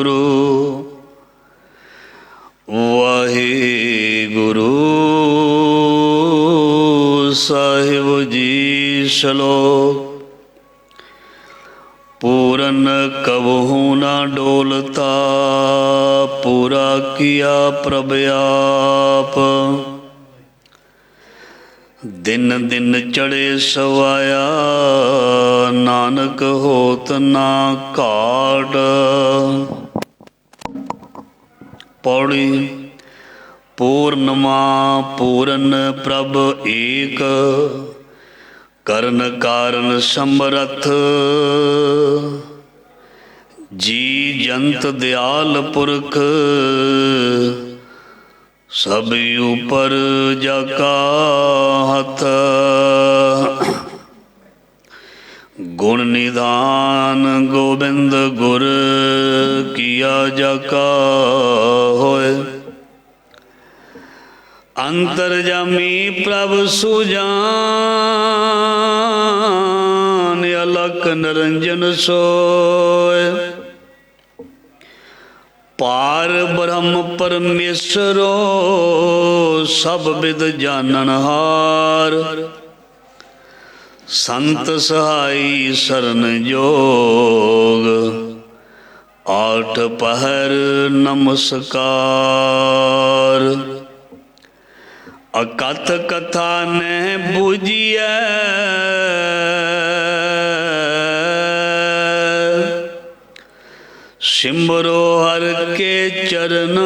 वाहिगुरु वाहिगुरु साहिब जी। श्लोक पूरन कबहू न डोलता, पूरा किया प्रभ आप। दिन दिन चढ़े सवाया, नानक होत ना घाट। पौड़ी पूर्णमा पूरन प्रभ एक, करन कारण समरथ। जी जंत दयाल पुरख, सब ऊपर जाका हथ। गुण निधान गोबिंद गुर, किया जाका होए। अंतरजामी प्रभ सुजान, अलख निरंजन सोय। पार ब्रह्म परमेश्वरो, सब विद जाननहार। संत सहाई शरण जोग, आठ पहर नमस्कार। अकथ कथा ने बूझिए, सिमरो हर के चरण।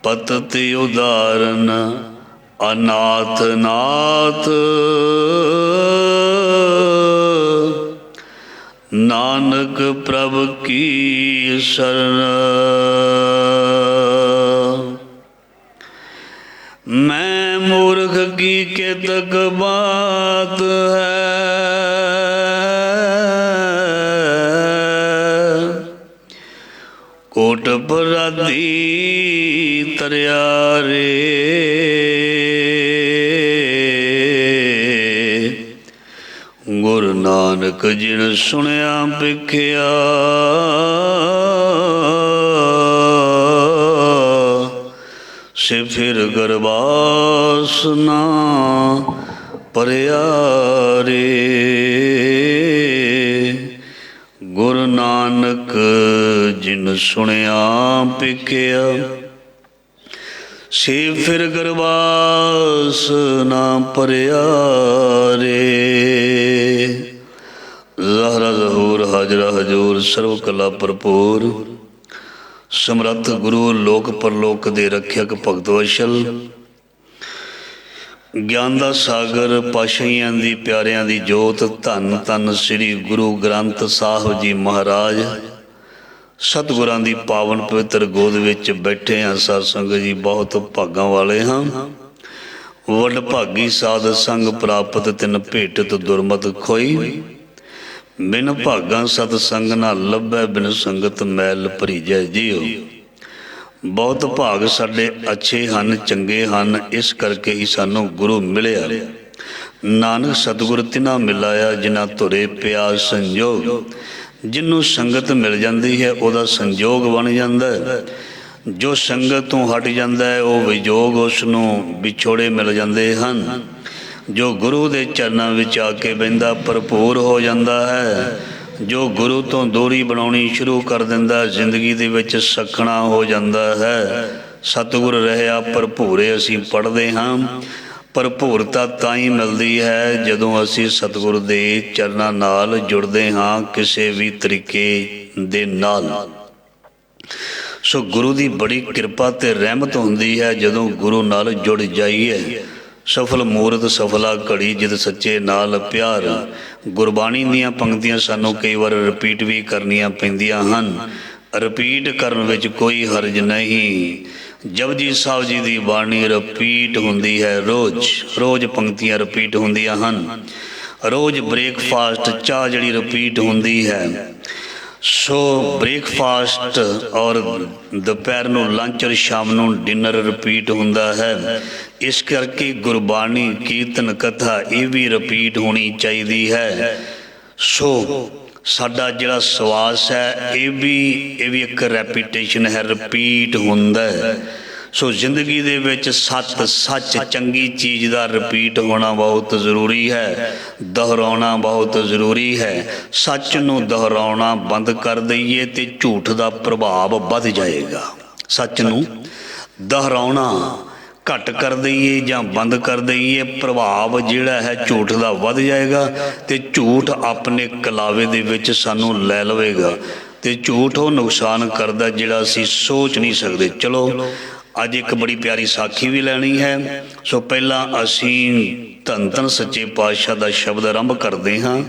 पतति उदाहरण अनाथ नाथ, नानक प्रभ की शरण। मैं मूर्ख की केतक बात है, कोट अपराधी तरया रे। गुरु नानक जिन सुनया पिखिया, से फिर गरबास ना परया रे। गुरु नानक जिन सुनया पिखिया, से फिर गरबास ना परया रे। ज़हरा ज़हूर हाजरा हजूर, सर्व कला भरपूर। समर्थ गुरु लोक परलोक दे रखियक भगत वशल। ज्ञान दा सागर पाशाइयां दी प्यारियां दी जोत, धन धन श्री गुरु ग्रंथ साहब जी महाराज। सतगुरां दी पावन पवित्र गोद विच बैठे हैं साध संगत जी, बहुत भागां वाले हाँ। वड भागी साध संग प्राप्त, तिन भेटत दुरमत खोई। बिन भागा सतसंग ना लभै, बिन संगत मैल भरीजै जियो। बहुत भाग साडे अच्छे हन, चंगे हन, इस करके ही सानू गुरु मिलिया। नानक सतगुर तिन्हां मिलाया, जिन्हां धुरे पिया संजोग। जिन्हों संगत मिल जाती है, वह संजोग बन जाता है। जो संगत तो हट जाता है, वह विजोग उसनों विछोड़े मिल जाते हैं। जो गुरु के चरणों विच आके बहिंदा, भरपूर हो जाता है। जो गुरु तो दूरी बनानी शुरू कर दिंदा, जिंदगी दे विच सखना हो जाता है। सतगुर रहा भरपूरे असीं पढ़ते हाँ। भरपूरता ताई मिलती है जदों असीं सतगुर दे चरनां नाल जुड़ते हाँ, किसी भी तरीके दे नाल। सो गुरु की बड़ी किरपा ते रहमत हुंदी है जदों गुरु नाल जुड़ जाइए। सफल मूरत सफला घड़ी, जिद सच्चे नाल प्यार। गुरबाणी दीआं पंक्तियां सानू कई बार रिपीट भी करनियां पैंदियां हन। रिपीट करन विच कोई हरज नहीं। जपजी साहब जी की बाणी रिपीट हुंदी है, रोज़ पंक्तियां रिपीट हुंदियां हन। रोज़ ब्रेकफास्ट चाह जिहड़ी रिपीट हुंदी है। सो ब्रेकफास्ट और दोपहर नूं लंच और शाम नूं डिनर रिपीट हुंदा है। इस करके गुरबाणी कीर्तन कथा ये भी रिपीट होनी चाहिए है। सो साडा जिहड़ा सवास है ये भी एक रैपीटेशन है, रिपीट हुंदा है। सो जिंदगी दे विच सत सच चंगी चीज़ का रिपीट होना बहुत ज़रूरी है, दोहराउणा बहुत ज़रूरी है। सच नूं दोहराउणा बंद कर दईए तो झूठ का प्रभाव वध जाएगा। सच नूं दोहराउणा घट कर दईए जां बंद कर दईए, प्रभाव जिहड़ा है झूठ का वध जाएगा तो झूठ अपने कलावे दे विच सानूं लै लवेगा तो झूठ वो नुकसान करदा जिहड़ा असीं सोच नहीं सकते। चलो अज एक बड़ी प्यारी साखी भी लैनी है। सो पहला असीं धन धन सच्चे पातशाह का शब्द आरंभ करते हाँ।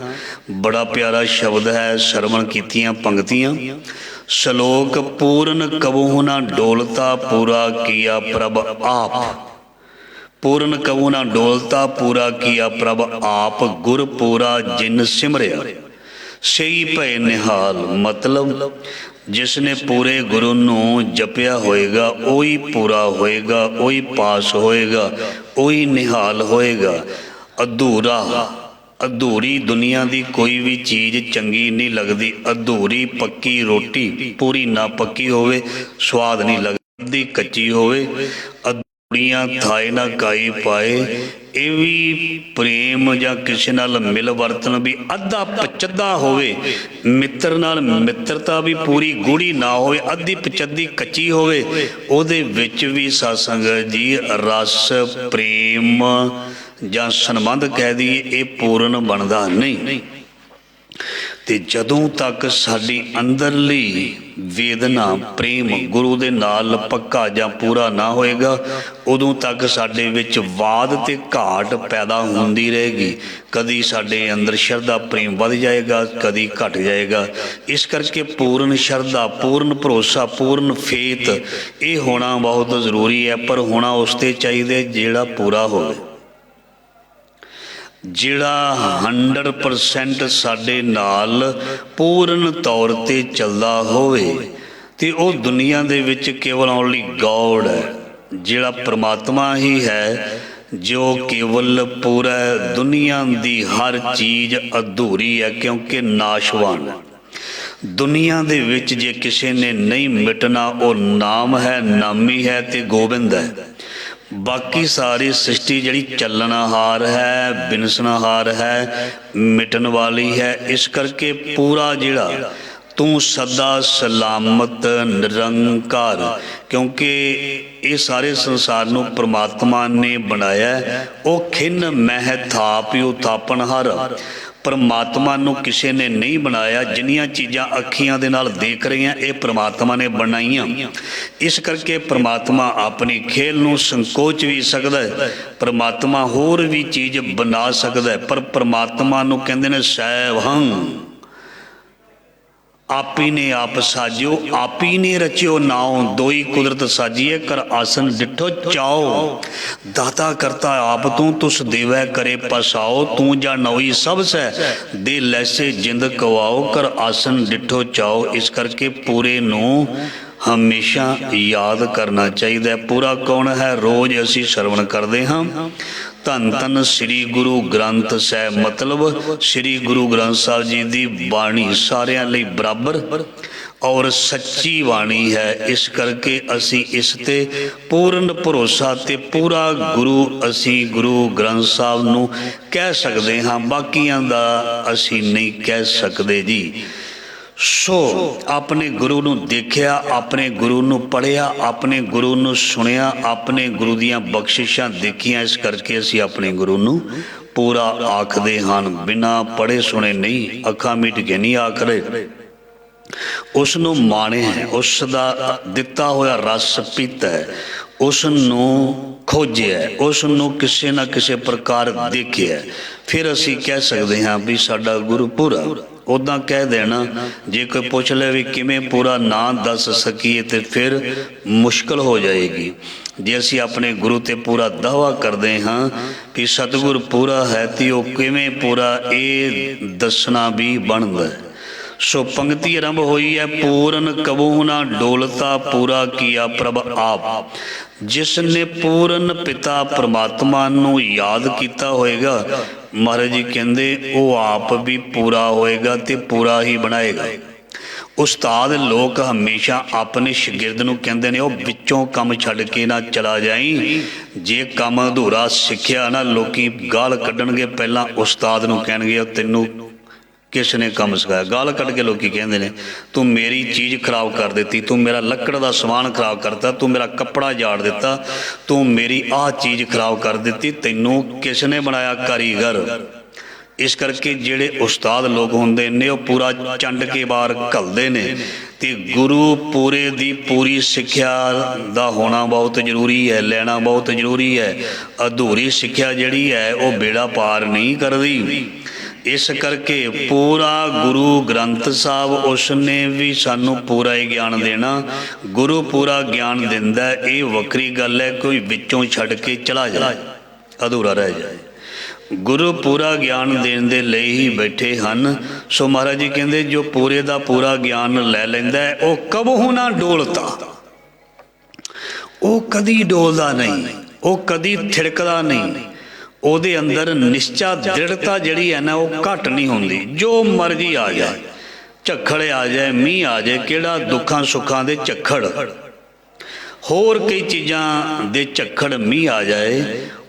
बड़ा प्यारा शब्द है, सरवण कीतियां पंक्तियां। श्लोक पूर्ण कबहु न डोलता पूरा किया प्रभ आप, पूर्ण कबहु न डोलता पूरा किया प्रभ आप, गुर पूरा जिन सिमरिया सही भय निहाल। मतलब जिसने पूरे गुरु नूं जपिया होएगा वही पूरा होएगा, वही पास होएगा, वही निहाल होएगा। अधूरा अधूरी दुनिया की कोई भी चीज़ चंगी नहीं लगती। अधूरी पक्की रोटी पूरी ना पक्की होवे स्वाद नहीं लगती, अद्धी कच्ची होवे अधूरियां थाए ना काई पाए। ये भी प्रेम या किसी नाल मिल वर्तन भी अद्धा पचद्धा होवे, मित्र नाल मित्रता भी पूरी गूढ़ी ना होवे, अद्धी पचद्धी कच्ची होवे, उहदे विच भी सत्संग जी रस प्रेम ਜਾਂ संबंध कह दीए ये पूर्ण बनता नहीं। तो जदों तक साडी अंदरली वेदना प्रेम गुरु दे नाल पक्का जां पूरा ना होएगा उदों तक साडे विच वाद ते घाट पैदा होंदी रहेगी। कदी साडे अंदर श्रद्धा प्रेम वध जाएगा, कदी घट जाएगा। इस करके पूर्ण श्रद्धा, पूर्ण भरोसा, पूर्ण फेत ये होना बहुत ज़रूरी है। पर होना उसते चाहिए जिहड़ा पूरा होवे, जिहड़ा 100% साडे नाल पूर्ण तौर ते चलदा होवे ते ओ दुनिया दे विच केवल ओनली गॉड है, जिहड़ा परमात्मा ही है जो केवल पूरा दुनिया दी हर चीज़ अधूरी है क्योंकि नाशवान। दुनिया दे विच जे किसी ने नहीं मिटना वो नाम है, नामी है ते गोबिंद है। बाकी सारी सृष्टि जिहड़ी चलनहार है, बिनसनहार है, मिटन वाली है। इस करके पूरा जिहड़ा तू सदा सलामत निरंकार, क्योंकि ये सारे संसार नूं परमात्मा ने बनाया है। वो खिन मह थाप थापनहार परमात्मा नूं किसी ने नहीं बनाया। जिन्नियां चीज़ां अखियां दे नाल देख रही हैं ये परमात्मा ने बनाईयां। इस करके परमात्मा अपनी खेल नूं संकोच भी सकदा है, परमात्मा होर भी चीज़ बना सकदा है। पर परमात्मा नूं कहंदे ने सैवहं, आप ही ने आप साजियो, आप ही ने रचियो नाओ, दोई कुदरत साजिए कर आसन डिठो चाओ। दाता करता आप तू, तुस देवै करे पसाओ, तू जा नोई सब सै दे लैसे जिंद कवाओ, कर आसन डिठो चाओ। इस करके पूरे नूं हमेशा याद करना चाहिए। पूरा कौन है? रोज़ असी श्रवण करते हाँ धन धन श्री गुरु ग्रंथ साहिब, मतलब श्री गुरु ग्रंथ साहिब जी की बाणी सारिਆਂ ਲਈ बराबर और सच्ची बाणी है। इस करके असी इस ते पूर्ण भरोसा ते पूरा गुरु असी गुरु ग्रंथ साहिब नूं कह सकते हाँ, बाकियां दा असी नहीं कह सकते जी। सो अपने गुरु नूं देखिया, अपने गुरु नूं पढ़िया, अपने गुरु नूं सुनिया, अपने गुरु दियां बख्शिशां देखियां। इस करके असी अपने गुरु नूं पूरा आखदे हन, बिना पढ़े सुने नहीं, अखां मीट के नहीं आखदे। उस नूं माणे है, उस दा दिता होया रस पीता है, उस नूं खोजिया, उस नूं किसी ना किसी प्रकार देखिया, फिर असी कह सकते हाँ भी साडा गुरु पूरा। उदा कह देना जे कोई पूछ ले भी किमें पूरा ना दस सकीए तो फिर मुश्किल हो जाएगी। जे असी अपने गुरु ते पूरा दावा करते हाँ कि सतगुर पूरा है तो वह किमें पूरा ये दसना भी बनता है। सो पंक्ति आरंभ हुई है, पूर्ण कबहु ना डोलता पूरा किया प्रभ आप। जिसने पूर्ण पिता परमात्मा नूं याद किया होएगा, महाराज जी कहते वो आप भी पूरा होएगा ते पूरा ही बनाएगा। उस्ताद लोग हमेशा अपने शागिर्द नूं कहंदे ने, वो विचों काम छड्ड के ना चला जाई। जे काम अधूरा सिक्ख्या ना, लोकी गाल कड्डणगे, पहलां उस्ताद नूं कहणगे तैनूं किसने काम सिखाया। गाल कढ़ के लोग कहते हैं तू मेरी चीज़ खराब कर दी, तू मेरा लकड़ का समान खराब करता, तू मेरा कपड़ा जाड़ दिता, तू मेरी आह चीज़ खराब कर दी, तैनू किसने बनाया कारीगर। इस करके जेड़े उस्ताद लोग होंदे ने वो पूरा चंड के बार घलते ने, ते गुरु पूरे दी पूरी सिक्ख्या दा होना बहुत जरूरी है, लेना बहुत जरूरी है। अधूरी सिक्ख्या जिहड़ी है वो बेड़ा पार नहीं करदी। इस करके पूरा गुरु ग्रंथ साहब उसने भी सानू पूरा ही ज्ञान देना। गुरु पूरा ज्ञान दिंदा, ये वक्री गल है कोई विचों छड्ड के चला जाए, अधूरा रह जाए। गुरु पूरा ज्ञान देने दे लई ही बैठे हैं। सो महाराज जी कहते जो पूरे दा पूरा ज्ञान लै लैंदा है वो कबहू ना डोलता, वो कदी डोलदा नहीं, वो कदी थिड़कदा नहीं। ਉਹਦੇ अंदर निश्चा दृढ़ता जिहड़ी है ना वो घट नहीं होंदी। जो मर्जी आ जाए, झक्खड़ आ जाए, मीह आ जाए, किहड़ा दुखां सुखां दे झक्खड़, होर कई चीज़ां दे झक्खड़ मीह आ जाए,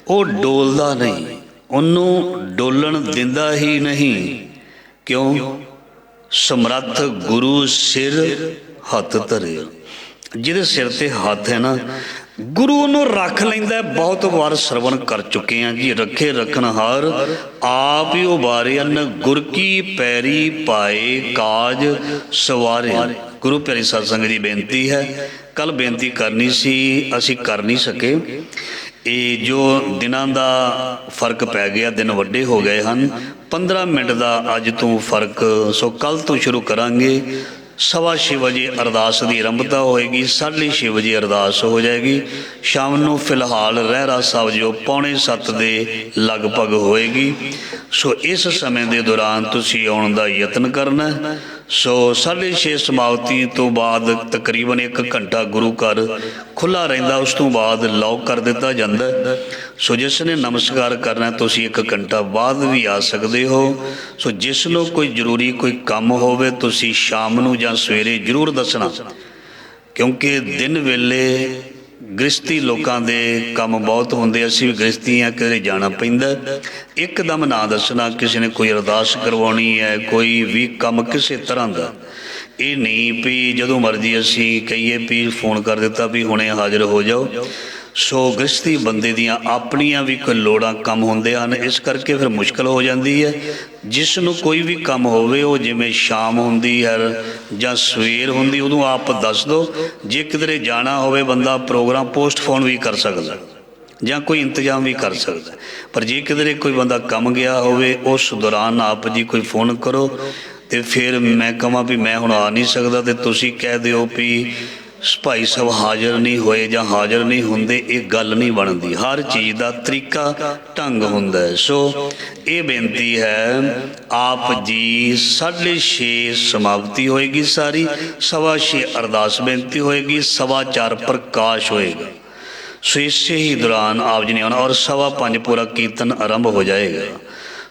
वो डोलदा नहीं, उन्होंने डोलन दिंदा ही नहीं। क्यों? समर्थ गुरु सिर हथ धरे, जिहदे सिर ते हथ है ना गुरु उन्होंने रख लेंदा। बहुत बार श्रवण कर चुके हैं जी, रखे रखनहार आप ही उबारे अन, गुर की पैरी पाए काज सवारे। गुरु प्यारी सत्संग की बेनती है, कल बेनती करनी सी असी कर नहीं सके। ये जो दिनों का फर्क पै गया, दिन वड्डे हो गए हैं। 15 मिनट का अज तो फर्क, सो कल तो शुरू करांगे। 6:15 बजे अरदास की आरंभता होएगी, 6:30 बजे अरदास हो जाएगी। शाम को फिलहाल रहरा साहब जो 6:45 के लगभग होएगी। सो इस समय के दौरान तुसी आउण दा यत्न करना। सो 6:30 समाप्ति तो बाद तकरीबन 1 घंटा गुरु घर खुला रहिंदा, उस तो बाद लॉक कर दिता जाता। सो जिसने नमस्कार करना तुसी 1 घंटा बाद भी आ सकते हो। सो जिसनों कोई जरूरी कोई काम होवे तुसी शाम नूं जां सवेरे जरूर दसना, क्योंकि दिन वेले गृहस्थी लोगों के काम बहुत होंदे, असीं भी गृहस्थी हैं, किते जाना पैंदा। एकदम ना दसना किसी ने कोई अरदास करवानी है, कोई भी काम किसी तरह का। ये नहीं भी जदों मर्जी असीं कहिए भी फोन कर दिता भी हुणे हाजिर हो जाओ। सो गृहस्थी बंदे दियां अपनियां भी कोई लोड़ां कम होंदे हन, इस करके फिर मुश्किल हो जाती है। जिसनों कोई भी काम होवे वो जिवें शाम होंदी है जां सवेर होंदी उदों आप दस दो। जे किधरे जाना होवे बंदा प्रोग्राम पोस्टपोन भी कर सकदा जां कोई इंतजाम भी कर सकदा, पर जे किधरे कोई बंदा कम गया होवे उस दौरान आप जी कोई फोन करो तो फिर मैं कहां भी मैं हुण आ नहीं सकदा तो तुसीं कह दिओ भी भाई साहब हाजिर नहीं होए जां हाजिर नहीं होंदे, ये गल नहीं बनती। हर चीज़ का तरीका ढंग हुंदा है। सो ये बेनती है आप जी 6:30 समाप्ति होएगी सारी, 6:15 अरदास बेनती होएगी, 4:15 प्रकाश होएगा। सो इसे ही दौरान आप जी ने आना और 5:15 पूरा कीर्तन आरंभ हो जाएगा।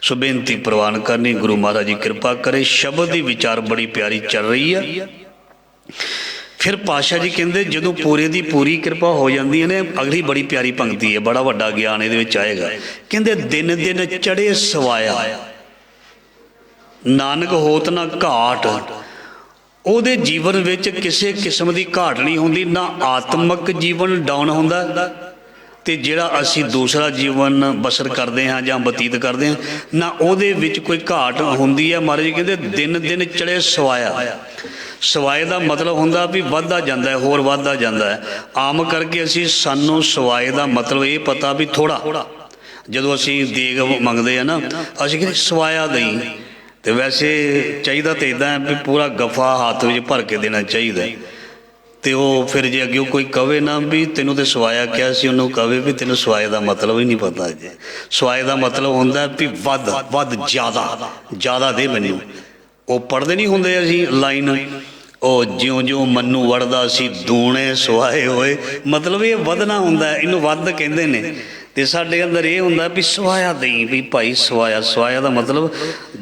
सो बेनती प्रवान करनी, गुरु महाराज जी कृपा करे। शब्द की विचार बड़ी प्यारी चल रही है। फिर पातशाह जी कहते जो पूरे की पूरी कृपा हो जाती है ना, अगली बड़ी प्यारी पंक्ति है, बड़ा वड्डा ज्ञान ये आएगा। कहते दिन दिन चढ़े सवाया नानक होत ना घाट, ਉਹਦੇ जीवन ਵਿੱਚ किसी किस्म की घाट नहीं होंदी, ना आत्मक जीवन डाउन होंदा ते जिहड़ा असी दूसरा जीवन बसर करते हैं जां बतीत करते हैं ना ਉਹਦੇ ਵਿੱਚ कोई घाट होंदी है। महाराज जी कहते दिन दिन चढ़े सवाया, सवाए का मतलब होंदा भी वधदा जांदा है, होर वधदा जांदा है। आम करके असी सानू सवाए का मतलब ये पता भी थोड़ा, जदों असी देग मंगते हैं ना असी कहते सवाया दई, तो वैसे चाहिए तो इदा है भी पूरा गफा हाथ में भर के देना चाहिए। तो वो फिर जे अगे कोई कहे ना भी तेनों तो सवाया क्या सी, उन्होंने कहे भी तेनों सवाए का मतलब ही नहीं पता। जे सवाए का मतलब होंदा भी वध वध ज़्यादा ज़्यादा दे मैनू, वो पढ़ते नहीं होंदे असी लाइन ਉਹ ਜਿਉਂ-ਜਿਉਂ ਮੰਨੂ ਵੜਦਾ ਸੀ ਦੂਣੇ ਸੁਆਏ ਹੋਏ। ਮਤਲਬ ਇਹ ਵਧਣਾ ਹੁੰਦਾ, ਇਹਨੂੰ ਵੱਧ ਕਹਿੰਦੇ ਨੇ। ਅਤੇ ਸਾਡੇ ਅੰਦਰ ਇਹ ਹੁੰਦਾ ਵੀ ਸਵਾਇਆ ਦਈ, ਵੀ ਭਾਈ ਸਵਾਇਆ। ਸਵਾਇਆ ਦਾ ਮਤਲਬ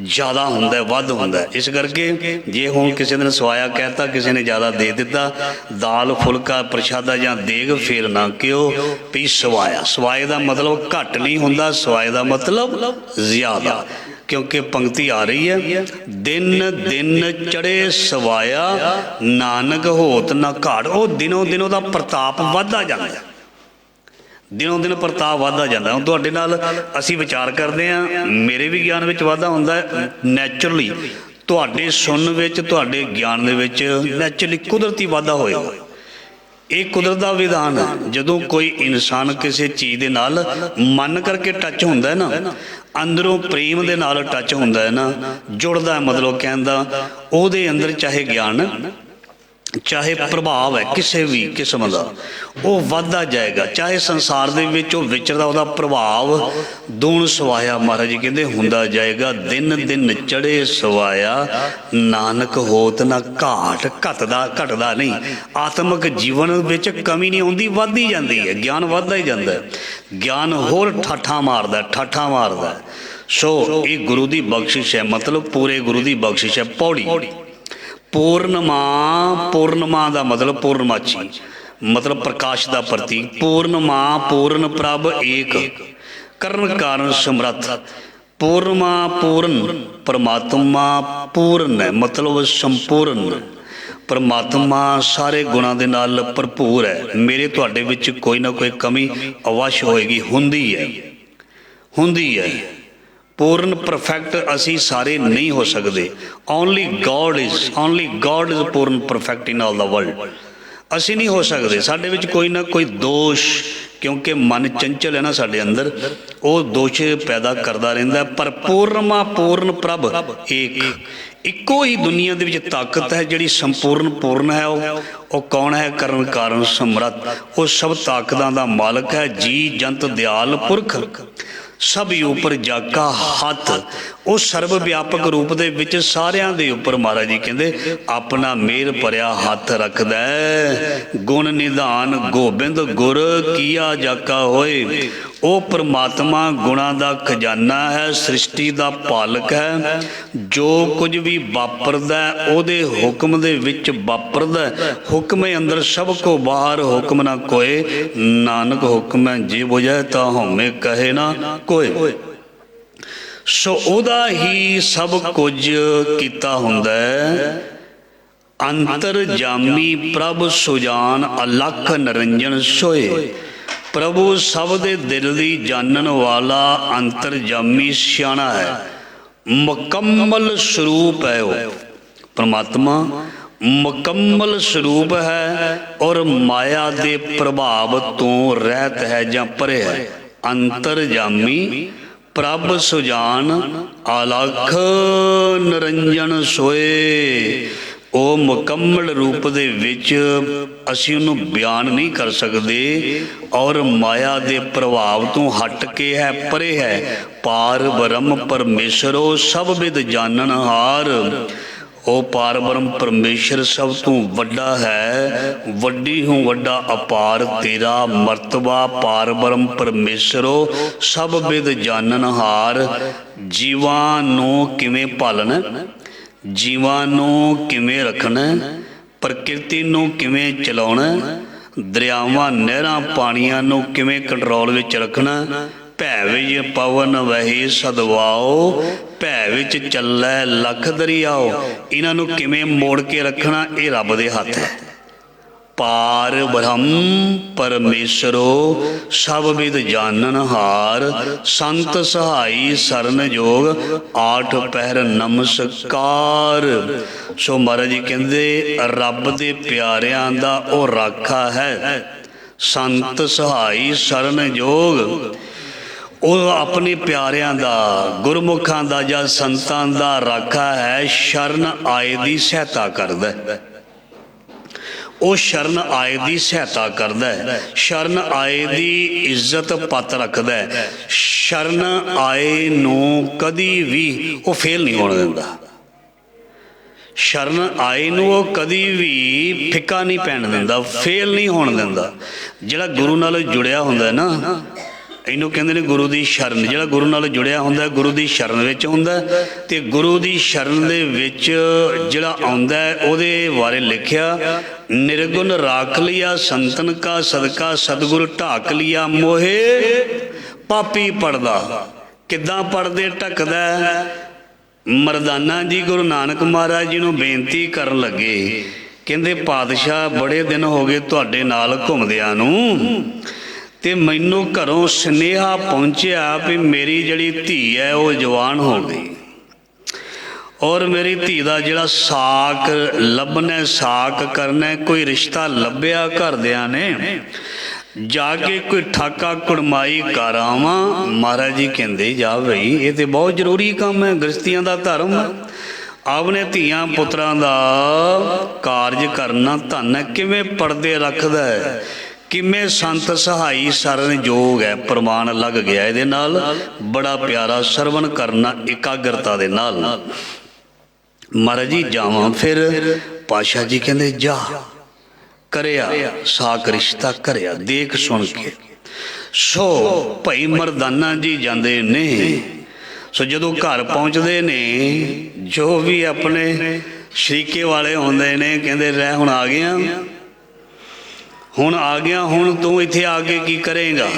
ਜ਼ਿਆਦਾ ਹੁੰਦਾ, ਵੱਧ ਹੁੰਦਾ। ਇਸ ਕਰਕੇ ਜੇ ਹੁਣ ਕਿਸੇ ਦਿਨ ਸਵਾਇਆ ਕਹਿਤਾ, ਕਿਸੇ ਨੇ ਜ਼ਿਆਦਾ ਦੇ ਦਿੱਤਾ, ਦਾਲ ਫੁਲਕਾ ਪ੍ਰਸ਼ਾਦਾ ਜਾਂ ਦੇਗ, ਫੇਰ ਨਾ ਕਿਉ ਵੀ ਸਵਾਇਆ। ਸਵਾਏ ਦਾ ਮਤਲਬ ਘੱਟ ਨਹੀਂ ਹੁੰਦਾ, ਸਵਾਏ ਦਾ ਮਤਲਬ ਜ਼ਿਆਦਾ। ਕਿਉਂਕਿ ਪੰਕਤੀ ਆ ਰਹੀ ਹੈ, ਦਿਨ ਦਿਨ ਚੜ੍ਹੇ ਸਵਾਇਆ, ਨਾਨਕ ਹੋਤ ਨਾ ਘਾਟ। ਉਹ ਦਿਨੋਂ ਦਿਨ ਉਹਦਾ ਪ੍ਰਤਾਪ ਵੱਧਦਾ ਜਾਂਦਾ, ਦਿਨੋਂ ਦਿਨ ਪ੍ਰਤਾਪ ਵੱਧਦਾ ਜਾਂਦਾ। ਹੁਣ ਤੁਹਾਡੇ ਨਾਲ ਅਸੀਂ ਵਿਚਾਰ ਕਰਦੇ ਹਾਂ, ਮੇਰੇ ਵੀ ਗਿਆਨ ਵਿੱਚ ਵਾਧਾ ਹੁੰਦਾ ਹੈ ਨੈਚੁਰਲੀ, ਤੁਹਾਡੇ ਸੁਣਨ ਵਿੱਚ, ਤੁਹਾਡੇ ਗਿਆਨ ਦੇ ਵਿੱਚ ਨੈਚੁਰਲੀ ਕੁਦਰਤੀ ਵਾਧਾ ਹੋਏਗਾ। ਇਹ ਕੁਦਰਤ ਦਾ ਵਿਧਾਨ ਹੈ। ਜਦੋਂ ਕੋਈ ਇਨਸਾਨ ਕਿਸੇ ਚੀਜ਼ ਦੇ ਨਾਲ ਮਨ ਕਰਕੇ ਟੱਚ ਹੁੰਦਾ ਹੈ ਨਾ, ਅੰਦਰੋਂ ਪ੍ਰੇਮ ਦੇ ਨਾਲ ਟੱਚ ਹੁੰਦਾ ਹੈ ਨਾ, ਜੁੜਦਾ, ਮਤਲਬ ਕਹਿਣ ਦਾ ਉਹਦੇ ਅੰਦਰ ਚਾਹੇ ਗਿਆਨ, ਚਾਹੇ ਪ੍ਰਭਾਵ ਹੈ ਕਿਸੇ ਵੀ ਕਿਸਮ ਦਾ, ਉਹ ਵੱਧਦਾ ਜਾਏਗਾ। ਚਾਹੇ ਸੰਸਾਰ ਦੇ ਵਿੱਚ ਉਹ ਵਿਚਰਦਾ, ਉਹਦਾ ਪ੍ਰਭਾਵ ਦੂਣ ਸਵਾਇਆ, ਮਹਾਰਾਜ ਜੀ ਕਹਿੰਦੇ ਹੁੰਦਾ ਜਾਏਗਾ। ਦਿਨ ਦਿਨ ਚੜ੍ਹੇ ਸਵਾਇਆ, ਨਾਨਕ ਹੋਤ ਨਾ ਘਾਟ। ਘਟਦਾ ਨਹੀਂ। ਆਤਮਿਕ ਜੀਵਨ ਵਿੱਚ ਕਮੀ ਨਹੀਂ ਆਉਂਦੀ, ਵੱਧਦੀ ਜਾਂਦੀ ਹੈ। ਗਿਆਨ ਵੱਧਦਾ ਹੀ ਜਾਂਦਾ। ਗਿਆਨ ਹੋਰ ਠਾਠਾਂ ਮਾਰਦਾ। ਸੋ ਇਹ ਗੁਰੂ ਦੀ ਬਖਸ਼ਿਸ਼ ਹੈ, ਮਤਲਬ ਪੂਰੇ ਗੁਰੂ ਦੀ ਬਖਸ਼ਿਸ਼ ਹੈ। ਪੌੜੀ ਪੂਰਨਮਾ ਦਾ ਮਤਲਬ ਪੂਰਨਮਾਚੀ, ਮਤਲਬ ਪ੍ਰਕਾਸ਼ ਦਾ ਪ੍ਰਤੀਕ। ਪੂਰਨਮਾ ਪੂਰਨ ਪ੍ਰਭ ਏਕ, ਕਰਨ ਕਾਰਨ ਸਮਰੱਥ। ਪੂਰਨਮਾ ਪੂਰਨ, ਪਰਮਾਤਮਾ ਪੂਰਨ ਹੈ, ਮਤਲਬ ਸੰਪੂਰਨ। ਪਰਮਾਤਮਾ ਸਾਰੇ ਗੁਣਾਂ ਦੇ ਨਾਲ ਭਰਪੂਰ ਹੈ। ਮੇਰੇ ਤੁਹਾਡੇ ਵਿੱਚ ਕੋਈ ਨਾ ਕੋਈ ਕਮੀ ਅਵਸ਼ ਹੋਏਗੀ, ਹੁੰਦੀ ਹੈ। ਪੂਰਨ ਪਰਫੈਕਟ ਅਸੀਂ ਸਾਰੇ ਨਹੀਂ ਹੋ ਸਕਦੇ। Only God is Puran perfect in all the world. ਅਸੀਂ ਨਹੀਂ ਹੋ ਸਕਦੇ। ਸਾਡੇ ਵਿੱਚ ਕੋਈ ਨਾ ਕੋਈ ਦੋਸ਼, ਕਿਉਂਕਿ ਮਨ ਚੰਚਲ ਹੈ ਨਾ ਸਾਡੇ ਅੰਦਰ, ਉਹ ਦੋਸ਼ ਪੈਦਾ ਕਰਦਾ ਰਹਿੰਦਾ। ਪਰ ਪੂਰਨਮਾ ਪੂਰਨ ਪ੍ਰਭ ਏਕ, ਇੱਕੋ ਹੀ ਦੁਨੀਆ ਦੇ ਵਿੱਚ ਤਾਕਤ ਹੈ ਜਿਹੜੀ ਸੰਪੂਰਨ ਪੂਰਨ ਹੈ। ਉਹ ਕੌਣ ਹੈ? ਕਰਨ ਕਾਰਨ ਸਮਰੱਥ। ਉਹ ਸਭ ਤਾਕਤਾਂ ਦਾ ਮਾਲਕ ਹੈ। ਜੀ ਜੰਤ ਦਿਆਲ ਪੁਰਖ, ਸਭ ਉੱਪਰ ਜਾਕਾ ਹੱਥ। ਉਹ ਸਰਬ ਵਿਆਪਕ ਰੂਪ ਦੇ ਵਿੱਚ ਸਾਰਿਆਂ ਦੇ ਉੱਪਰ ਮਹਾਰਾਜ ਜੀ ਕਹਿੰਦੇ ਆਪਣਾ ਮਿਹਰ ਭਰਿਆ ਹੱਥ ਰੱਖਦਾ। ਗੁਣ ਨਿਧਾਨ ਗੋਬਿੰਦ ਗੁਰ ਕੀਆ ਜਾਕਾ ਹੋਏ। ਉਹ ਪਰਮਾਤਮਾ ਗੁਣਾਂ ਦਾ ਖਜ਼ਾਨਾ ਹੈ, ਸ੍ਰਿਸ਼ਟੀ ਦਾ ਪਾਲਕ ਹੈ। ਜੋ ਕੁਝ ਵੀ ਵਾਪਰਦਾ ਉਹਦੇ ਹੁਕਮ ਦੇ ਵਿੱਚ ਵਾਪਰਦਾ। ਹੁਕਮੇ ਅੰਦਰ ਸਭ ਕੋ ਬਾਹਰ, ਹੁਕਮ ਨਾ ਕੋਏ। ਨਾਨਕ ਹੁਕਮੈ ਜੇ ਬੁਝੈ ਤਾਂ ਹਉਮੈ ਕਹੇ ਨਾ ਕੋਏ। ਸੋ ਉਹਦਾ ਹੀ ਸਭ ਕੁਝ ਕੀਤਾ ਹੁੰਦਾ ਹੈ। ਅੰਤਰ ਜਾਮੀ ਪ੍ਰਭ ਸੁਜਾਨ, ਅਲਖ ਨਿਰੰਜਨ ਸੋਏ। ਪ੍ਰਭੂ ਸਭ ਦੇ ਦਿਲ ਦੀ ਜਾਣਨ ਵਾਲਾ, ਅੰਤਰ ਜਾਮੀ ਸਿਆਣਾ ਹੈ। ਮੁਕੰਮਲ ਸਰੂਪ ਹੈ ਉਹ ਪਰਮਾਤਮਾ, ਮੁਕੰਮਲ ਸਰੂਪ ਹੈ ਔਰ ਮਾਇਆ ਦੇ ਪ੍ਰਭਾਵ ਤੋਂ ਰਹਿਤ ਹੈ ਜਾਂ ਪਰੇ ਹੈ। ਅੰਤਰ ਜਾਮੀ ਪ੍ਰਭ ਸੁਜਾਨ, ਅਲਖ ਨਿਰੰਜਨ ਸੋਏ। ਉਹ ਮੁਕੰਮਲ ਰੂਪ ਦੇ ਵਿੱਚ ਅਸੀਂ ਉਹਨੂੰ ਬਿਆਨ ਨਹੀਂ ਕਰ ਸਕਦੇ ਔਰ ਮਾਇਆ ਦੇ ਪ੍ਰਭਾਵ ਤੋਂ ਹਟ ਕੇ ਹੈ, ਪਰੇ ਹੈ। ਪਾਰ ਬ੍ਰਹਮ ਪਰਮੇਸ਼ਰ, ਉਹ ਸਭ ਵਿਦ ਜਾਣਨ ਹਾਰ। ਉਹ ਪਾਰ ਬ੍ਰਹਮ ਪਰਮੇਸ਼ਰ ਸਭ ਤੋਂ ਵੱਡਾ ਹੈ। ਵੱਡੀ ਹੂੰ ਵੱਡਾ ਅਪਾਰ ਤੇਰਾ ਮਰਤਬਾ। ਪਾਰ ਬ੍ਰਹਮ ਪਰਮੇਸ਼ਰ, ਉਹ ਸਭ ਵਿਦ ਜਾਣਨ ਹਾਰ। ਜੀਵਾਂ ਨੂੰ ਕਿਵੇਂ ਪਾਲਣਾ, ਜੀਵਾਂ ਨੂੰ ਕਿਵੇਂ ਰੱਖਣਾ, ਪ੍ਰਕਿਰਤੀ ਨੂੰ ਕਿਵੇਂ ਚਲਾਉਣਾ, ਦਰਿਆਵਾਂ ਨਹਿਰਾਂ ਪਾਣੀਆਂ ਨੂੰ ਕਿਵੇਂ ਕੰਟਰੋਲ ਵਿੱਚ ਰੱਖਣਾ। ਭੈ ਵਿੱਚ ਪਵਨ ਵਹੀ ਸਦਵਾਓ, ਭੈ ਵਿੱਚ ਚੱਲੈ ਲੱਖ ਦਰਿਆਓ। ਇਹਨਾਂ ਨੂੰ ਕਿਵੇਂ ਮੋੜ ਕੇ ਰੱਖਣਾ, ਇਹ ਰੱਬ ਦੇ ਹੱਥ ਹੈ। ਪਾਰ ਬ੍ਰਹਮ ਪਰਮੇਸ਼ਰੋ ਸਭ ਵਿਦ ਜਾਣਨ ਹਾਰ। ਸੰਤ ਸਹਾਈ ਸਰਨ ਜੋਗ, ਆਠ ਪਹਿਰ ਨਮਸਕਾਰ। ਸੋ ਮਹਾਰਾਜ ਜੀ ਕਹਿੰਦੇ ਰੱਬ ਦੇ ਪਿਆਰਿਆਂ ਦਾ ਉਹ ਰਾਖਾ ਹੈ। ਸੰਤ ਸਹਾਈ ਸਰਨ ਜੋਗ, ਉਹ ਆਪਣੇ ਪਿਆਰਿਆਂ ਦਾ, ਗੁਰਮੁਖਾਂ ਦਾ ਜਾਂ ਸੰਤਾਂ ਦਾ ਰਾਖਾ ਹੈ। ਸ਼ਰਨ ਆਏ ਦੀ ਸਹਾਇਤਾ ਕਰਦਾ। ਉਹ ਸ਼ਰਨ ਆਏ ਦੀ ਸਹਾਇਤਾ ਕਰਦਾ ਹੈ। ਸ਼ਰਨ ਆਏ ਦੀ ਇੱਜ਼ਤ ਪੱਤ ਰੱਖਦਾ ਹੈ। ਸ਼ਰਨ ਆਏ ਨੂੰ ਕਦੀ ਵੀ ਉਹ ਫੇਲ ਨਹੀਂ ਹੋਣ ਦਿੰਦਾ। शरण आए नूं वो कदी भी फिक्का नहीं पैण दिंदा, फेल नहीं होण दिंदा। जिहड़ा गुरु नाल जुड़िया हुंदा है ना, इनू कहंदे ने गुरु दी शरण। जिहड़ा गुरु नाल जुड़िया हुंदा गुरु दी शरण विच हुंदा, ते गुरु दी शरण दे विच जिहड़ा आउंदा ओहदे बारे लिखिया, निर्गुण राख लिया संतन का सदका, सतगुरु ढाक लिया मोहे पापी पढ़दा। किद्दां पढ़दे ढकदा? मरदाना जी गुरु नानक महाराज जी नूं बेनती करन लगे, कहंदे पातशाह बड़े दिन हो गए तुहाडे नाल घुमदियां नूं, ते मैनूं घरों सुनेहा पहुंचिया भी मेरी जिहड़ी धी है वो जवान हो गई, और मेरी धी दा जिहड़ा साक लभना, साक करना, कोई रिश्ता लभ्या घरदियां ने, जाके कोई ठाका कुड़माई कर आवां। महाराज जी कहंदे जा बई, ये तो बहुत जरूरी काम है, गृहस्थियां दा धर्म है। अपने धियां पुत्रां दा कारज करना धन है। किवें पर्दे रखदा है, किवें संत सहाई सरन जोग है, प्रमाण लग गया इहदे नाल। बड़ा प्यारा सरवण करना एकाग्रता दे नाल। महाराज जी जावां फिर? पातशाह जी कहंदे जा, करिया साक रिश्ता करिया देख सुन के। सो भाई मरदाना जी जाते ने। सो जदों घर पहुँचते ने, जो भी अपने शरीके वाले होंदे ने कहते रह हुण आ गया, हुण आ गया, हुण तू इत्थे आके की करेगा?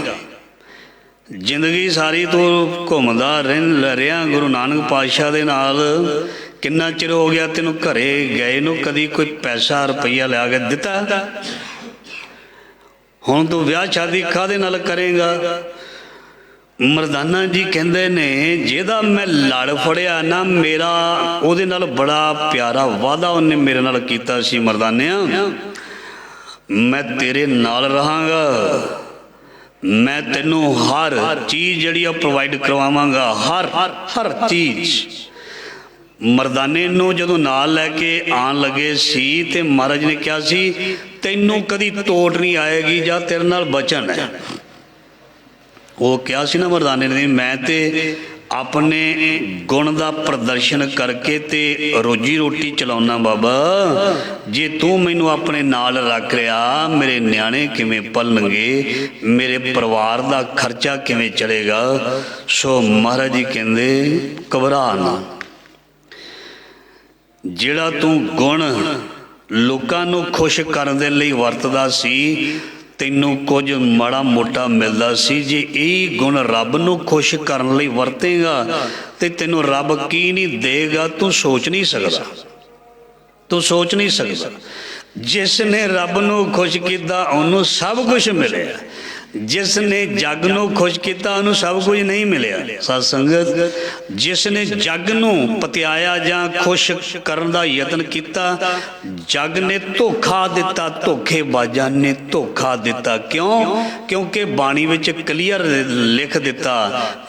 जिंदगी सारी तू घूमदा रहा गुरु नानक पातशाह दे नाल, किन्ना चिर हो गया तेनों घरे गए नूं, कदी कोई पैसा रुपया लिया के दिता? हुण तू ब्याह शादी काहदे नाल करेगा? मरदाना जी कहंदे ने जिहदा मैं लड़ फड़िया ना, मेरा उहदे नाल बड़ा प्यारा वादा उन्हें मेरे नाल कीता सी, मरदानिया मैं तेरे नाल रहांगा, मैं तेनों हर चीज़ जिहड़ी प्रोवाइड करवावांगा, हर हर चीज़। मरदाने नूं जदों नाल लैके आन लगे सी ते महाराज ने कहा सी तैनूं कदी तोड़ नहीं आएगी, जा तेरे नाल बचन है। वो कहा सी ना मरदाने ने, मैं ते अपने गुण का प्रदर्शन करके ते रोजी रोटी चलाउना बाबा, जे तू मैनू अपने नाल रख रहा, मेरे न्याणे किवें पलणगे, मेरे परिवार का खर्चा किवें चलेगा। सो महाराज जी कहंदे घबरा ना, जिहड़ा तू गुण लोकां नूं खुश करन दे लई वरतदा सी, तैनूं कुछ माड़ा मोटा मिलदा सी। जे यही गुण रब नूं खुश करन लई वरतेगा ते तैनूं रब की नहीं देगा, तू सोच नहीं सकदा, तू सोच नहीं सकदा। जिसने रब नूं खुश कीता उहनूं सब कुछ मिलिया, जिसने जग नूं खुश किया उन्होंने सब कुछ नहीं मिलिया। सत्संगत जिसने जग नूं पतियाया जां खुश करन दा यतन किया, जग ने धोखा दिता, धोखेबाजां ने धोखा दिता। क्यों? क्योंकि बाणी विच क्लीयर लिख दिता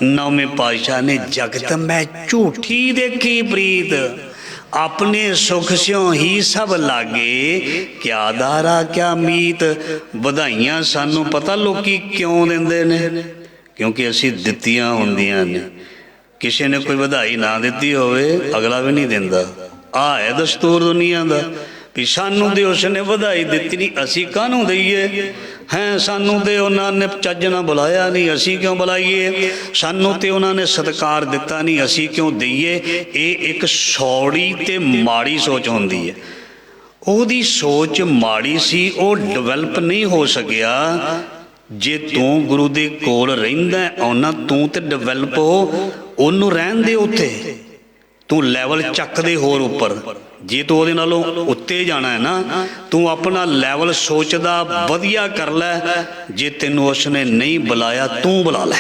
नौवें पातशाह ने, जगत मैं झूठी देखी प्रीत, अपने सुख स्यों ही सब लागे, क्या दारा क्या मीत। बधाइयां सानू पता लोकी क्यों देंदे ने, क्योंकि असी दित्तियां हुंदियां ने। किसी ने कोई बधाई ना दिती होवे अगला भी नहीं देंदा। आ है दस्तूर दुनिया दा भी सानू दे उसने बधाई दिती नहीं, असी काहनूं दईए हैं। सानू तो उन्होंने चज ना बुलाया नहीं, असी क्यों बुलाइए। सानू तो उन्होंने सत्कार दिता नहीं, असी क्यों दईए। ये एक सौड़ी ते माड़ी सोच होंदी है। ओहदी सोच माड़ी सी, वो डिवेलप नहीं हो सकिया। जे तू गुरु दे कोल रहिंदा आउना, तू तो डिवेलप हो, ओनू रहन दे उत्थे, तू लैवल चक दे होर उपर। जे तू उहदे नालों उत्ते जाना है ना, तू अपना लैवल सोचदा वधिया कर लै। जे तेनू उसने नहीं बुलाया तू बुला लै,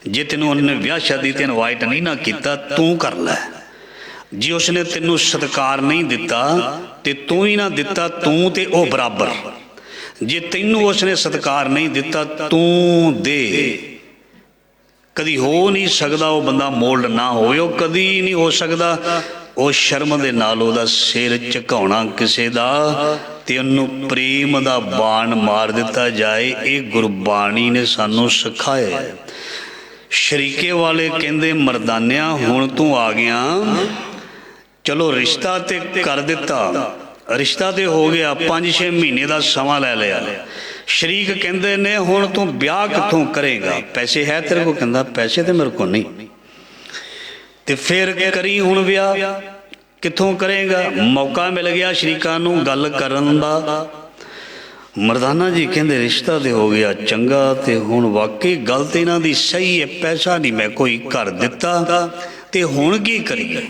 जे तेनू उन्होंने ब्याह शादी ते इनवाइट नहीं ना किया तू कर लै। जे उसने तेनू सत्कार नहीं दिता ते तू ही ना दिता, तू ते ओ बराबर। जे तेनू उसने सत्कार नहीं दिता तू दे। कदी हो नहीं सकता वो बंदा मोल्ड ना होवे, वो कदी नहीं हो सकता। वो शर्म दे नाल ओहदा सिर झुकाउणा किसे दा ते उन्हूं प्रेम दा बाण मार दिता जाए। ये गुरबाणी ने सानू सिखाया। शरीके वाले कहंदे मरदानिया हुण तू आ गया, चलो रिश्ता ते कर दिता, रिश्ता ते हो गया, 5-6 महीने का समा लै लिया। शरीक कहते ने हुण तू ब्याह कित्थों करेगा, पैसे है तेरे को? कहता पैसे तो मेरे को नहीं। ते फिर करी हुण ब्याह कित्थों करेगा? मौका मिल गया शरीकां नूं गल करन दा। मरदाना जी कहते रिश्ता तो हो गया चंगा, तो हुण वाकई गल तो इन्हां दी सही है, पैसा नहीं मैं कोई घर दिता, तो हुण की करिए?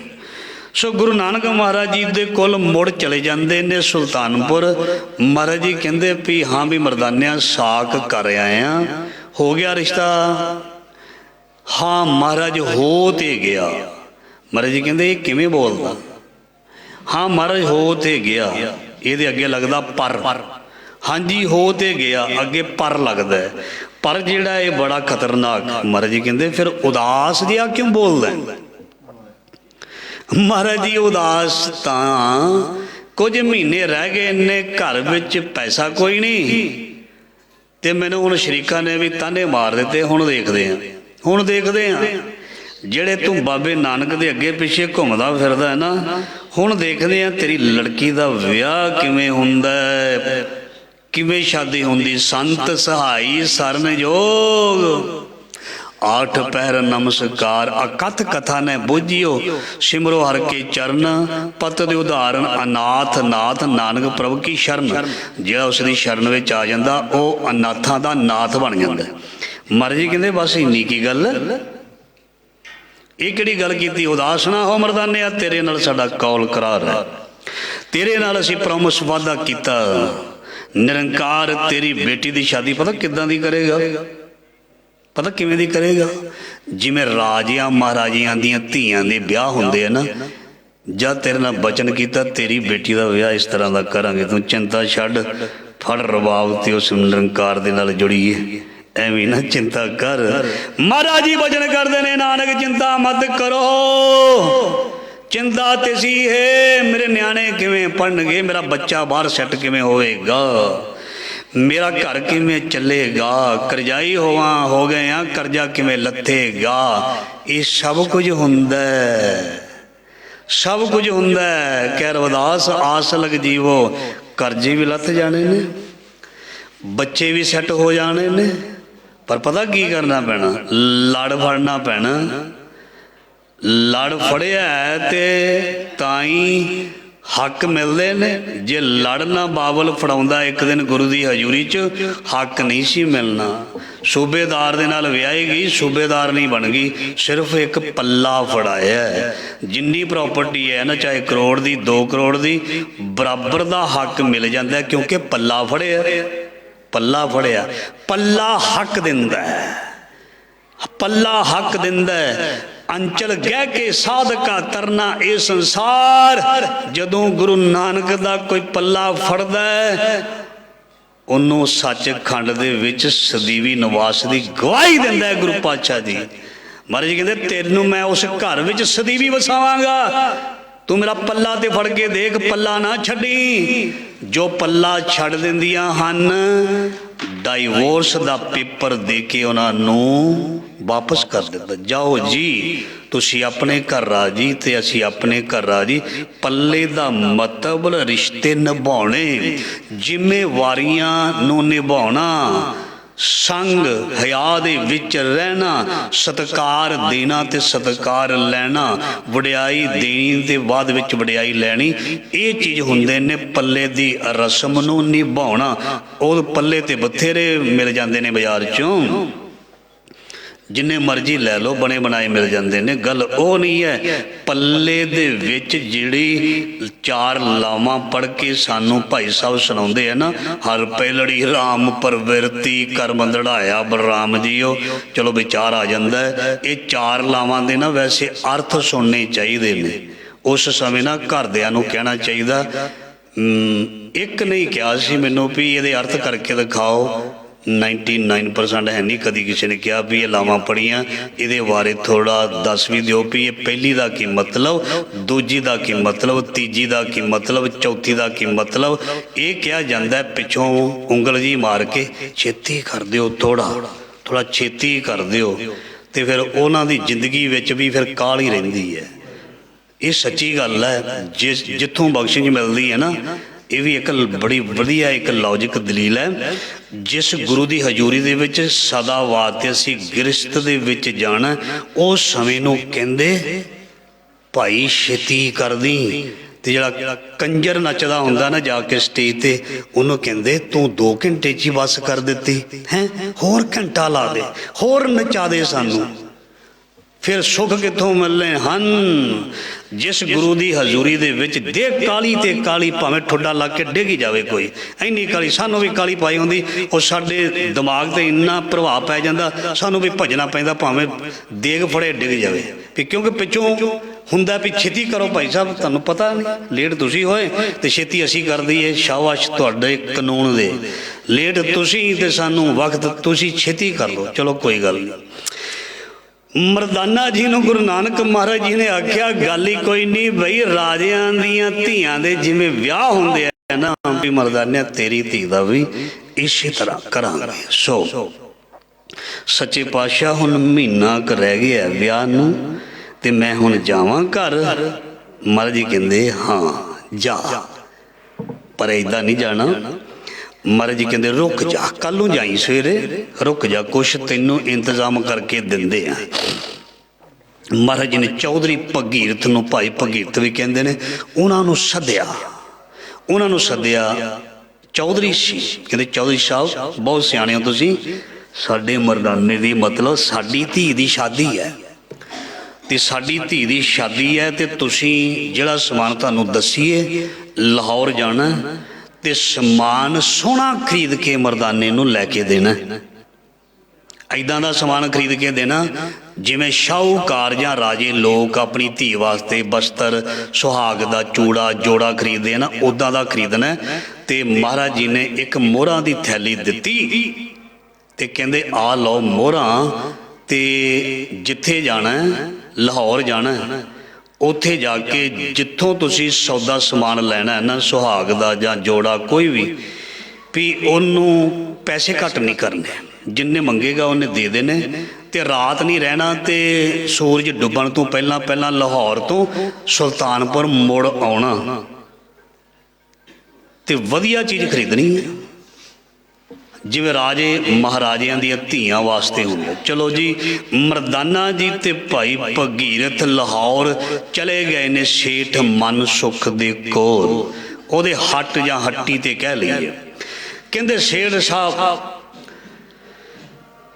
सो गुरु नानक महाराज जी दे कोल मुड़ चले जाते ने सुल्तानपुर। महाराज जी कहते भी हाँ भी मरदानिया साक कर आया, हो गया रिश्ता? हाँ महाराज हो तो गया। महाराज जी कहते ये किवें बोलदा? हाँ महाराज हो तो गया। ये अगे लगता पर, हाँ जी हो तो गया, अगे पर लगता है, पर जिहड़ा ये बड़ा खतरनाक। महाराज जी कहते फिर उदास जिहा क्यों बोलदा है? महाराज जी उदास तां कुछ महीने रह गए ने, घर विच पैसा कोई नहीं, ते मैनूं हुण शरीकां ने भी ताने मार दिते। हुण देखदे हां, हुण देखदे हां ਜਿਹੜੇ तू बाबे नानक के अगे पिछे घूमदा फिरदा है ना, हुण देखदे हां तेरी लड़की दा विआह किवें हुंदा है, किवें शादी हुंदी। संत सहाई सरन जोग, 8 पहर नमस्कार, अकथ कथा ने बूझियो, सिमरो हर के चरण, पत दे उदाहरण अनाथ नाथ, नानक प्रभु की शरण। जिहड़ा उसदी शरण विच आ जांदा वो अनाथां दा नाथ बन जांदा। महाराज जी कहंदे बस इन्नी की गल, ये किहड़ी गल कीती? उदास ना हो मरदानिया, तेरे नाल साडा कौल करार है, तेरे नाल असीं प्रॉमिस वादा कीता, निरंकार तेरी बेटी दी शादी पता किदां दी करेगा? पता किवें दी करेगा? जिवें राजियां महाराजियां दियां धीआं दे ब्याह हुंदे है ना, जद तेरे नाल बचन कीता तेरी बेटी दा विआह इस तरह दा करांगे, तूं चिंता छड्ड, फड़ रबाब ते उस निरंकार दे नाल जुड़ीए, एवें ना चिंता कर। महाराज जी वचन करदे ने नानक चिंता मत करो, चिंता तेसी है मेरे न्याणे किवें पढ़नगे, मेरा बच्चा बाहर सैट किवें होएगा, मेरा घर किवें चलेगा, करजाई हो गए हैं करजा किवें लथेगा। ये सब कुछ हुंदा है, सब कुछ हुंदा है। कह रविदास आस लग जीवो, करजे भी लथ जाने ने, बच्चे भी सैट हो जाने ने, पर पता की करना पैना? लड़ फड़ना पैना। लड़ फड़िया है ते ताई हक मिलते ने, जे लड़ ना बाबल फड़ाउंदा एक दिन गुरु की हजूरी च हक नहीं सी मिलना। सूबेदार दे नाल विआही गई, सूबेदार नहीं बन गई, सिर्फ एक पल्ला फड़ाया है। जिन्नी प्रॉपर्टी है ना, चाहे करोड़ दी 2 करोड़ दी, बराबर का हक मिल जाता है, क्योंकि पल्ला फड़िया, पल्ला फड़िया। पल्ला हक दिंदा है, पल्ला हक दिंदा है। अंचल गह के साधका तरना ये संसार, जदों गुरु नानक दा कोई पल्ला फड़दा है, उन्हों सचखंड दे विच सदीवी निवास की गवाही दिंदा है गुरु पातशाह जी। महाराज जी कहते तेनों मैं उस घर विच सदीवी वसावांगा, तू मेरा पल्ला ते फड़ के देख, पल्ला ना छड्डी। जो पल्ला छड़ दिंदियां हन, डाइवोर्स दा पेपर दे के उन्होंने वापस कर दिता, जाओ जी तुसी अपने घर राजी ते असी अपने घर राजी। पल्ले दा मतलब रिश्ते निभाने, जिम्मेवारियां नूं निभाना, संग हया दे विच रहना, सत्कार देना ते सत्कार लैना, वडियाई देनी ते बाद विच वडियाई लैनी, ये चीज़ हुंदे ने पल्ले दी रस्म नूं निभाउणा। ओह पल्ले ते बथेरे मिल जांदे ने बाजार चों, जिन्ने मर्जी लै लो, बने बनाए मिल जाते हैं। गल वो नहीं है, पल्ले दे विच जिहड़ी 4 लावां पढ़ के सानू भाई साहब सुणाउंदे है ना, हर पैलड़ी राम परविरती कर्म दड़ाया बलराम जीओ, चलो विचार आ जाता है। ये 4 लावां दे ना वैसे अर्थ सुनने चाहिए ने। उस समय ना घरदियां नूं कहना चाहिए, एक नहीं कहा सी मैनू भी ये अर्थ करके दिखाओ, 99% है नहीं कदी किसी ने कहा भी ये लावां पढ़ियां, ये बारे थोड़ा दस भी दिओ भी ये पहली का की मतलब, दूजी का की मतलब, तीजी का की मतलब, चौथी का की मतलब। ये कहा जाता है पिछों उंगल जी मार के छेती कर दिओ, थोड़ा थोड़ा छेती कर दिओ, तो फिर उन्हां दी जिंदगी विच भी फिर काल ही रहिंदी है। ये सच्ची गल है। जिथों बख्शिश मिलती है ना, ये भी एक बड़ी वधिया एक लॉजिक दलील है। जिस गुरु की हजूरी दे विच सदा वास्ते असी गिरस्त दे विच जाना, उस समय नूं कहंदे भाई छेती कर दी। ते जिहड़ा कंजर नचदा हुंदा ना जाके स्टेज ते, उन्होंने कहंदे तू 2 घंटे च ही बस कर दित्ती हैं, होर घंटा ला दे, होर नचा दे सानू, फिर सुख कितों मिलने हन। जिस गुरु की हजूरी दे विच दे काली ते काली, भावें ठुड्डा लग के डिग ही जाए कोई, इन्नी काली सानू भी काली पाई होंदी, और साडे दिमाग ते इन्ना प्रभाव पै जांदा, सानू भी भजना पैंदा, भावें देग फड़े डिग जाए भी, क्योंकि पिछों हुंदा भी छेती करो भाई साहब, तुहानू पता नहीं लेट तुसी होए ते छेती असी कर दईए। शाबाश तुहाडे कानून दे, लेट तुसी ते सानू वक्त तुसी छेती कर लो, चलो कोई गल नहीं। मरदाना जी नूं गुरु नानक महाराज जी ने आख्या गल ही कोई नहीं बई, राजियां दियां धीआं दे जिवें विआह हुंदे आ ना, भी मरदाने तेरी धी दा भी इसे तरह करांगे। सो सच्चे पातशाह हुण महीना क रह गया विआह नूं, ते मैं हुण जावां घर? महाराज जी कहंदे हाँ जा, पर इदां नहीं जाना। महाराज जी कहते रुक जा, कल नूं जाई सवेरे, रुक जा, कुछ तैनूं इंतजाम करके दिंदे आ। महाराज जी ने चौधरी भगीरथ नूं, भाई भगीरथ भी कहंदे ने, उन्होंने सद्या, उन्होंने सद्या। चौधरी सी कहते चौधरी साहब बहुत सियाणे हो तुसीं, साडे मरदाने दी मतलब साडी धी दी शादी है, ते साडी धी दी शादी है, ते तुसीं जिहड़ा समान तुहानूं दसीए लाहौर जाना, ते समान सोहना खरीद के मरदाने नूं लैके देना। इदां दा समान खरीद के देना जिवें शाहूकार जां राजे लोग अपनी धी वास्ते बस्तर, सुहाग दा चूड़ा जोड़ा खरीददे ना, उदां दा खरीदना। ते महाराज जी ने एक मोहरां दी थैली दित्ती, ते कहंदे आ लो मोहरां, ते जिथे जाना लाहौर जाना, उत्थे जाके जिथों तुसी सौदा समान लैना है ना, सुहाग दा जां जोड़ा कोई भी उन्हों पैसे घट नहीं करने, जिन्ने मंगेगा उन्हें दे देने, ते रात नहीं रहना, ते सूरज डुबण तो पहला पहला लाहौर तो सुल्तानपुर मुड़ आउणा, ते वधिया चीज़ खरीदनी है जिवें राजे महाराजियां दी धीआं वास्ते होंदे। चलो जी, मरदाना जी ते भाई भगीरथ लाहौर चले गए ने सेठ मनसुख दे कोल, ओहदे हट जां हट्टी ते कह लईए। कहंदे सेठ साहब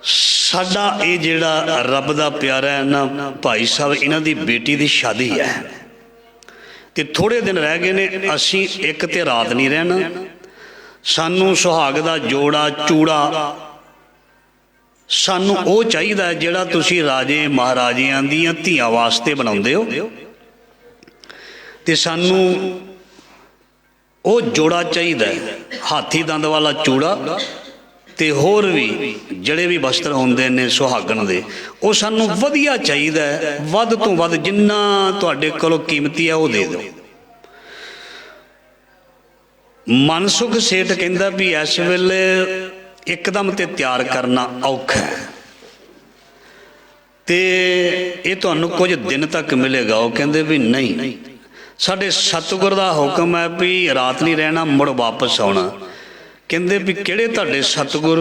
साडा ये जिहड़ा रब दा प्यारा है ना भाई साहब, इन्हां दी बेटी दी शादी है, ते थोड़े दिन रह गए ने, असीं एक ते रात नहीं रहना, सानू सुहाग दा जोड़ा चूड़ा सानू वो चाहिदा जिहड़ा तुसी राजे महाराजियां दियां धीआं वास्ते बनाउंदे हो, ते सानू वो जोड़ा चाहिदा, हाथी दंद वाला चूड़ा, ते होर भी जिहड़े भी वस्त्र हुंदे ने सुहागण दे, वो सानू वधिया चाहिदा, वध तो वध जिन्ना तुहाडे कोलों कीमती है वो दे दो। मनसुख सेठ कहंदा भी इस वेले एकदम ते तैयार करना औखा है, ते ये तुहानू कुछ दिन तक मिलेगा। वो कहंदे भी नहीं, साडे सतगुर दा हुक्म है भी रात नहीं रहना, मुड़ वापस आउणा। कहंदे भी किहड़े तुहाडे सतगुर?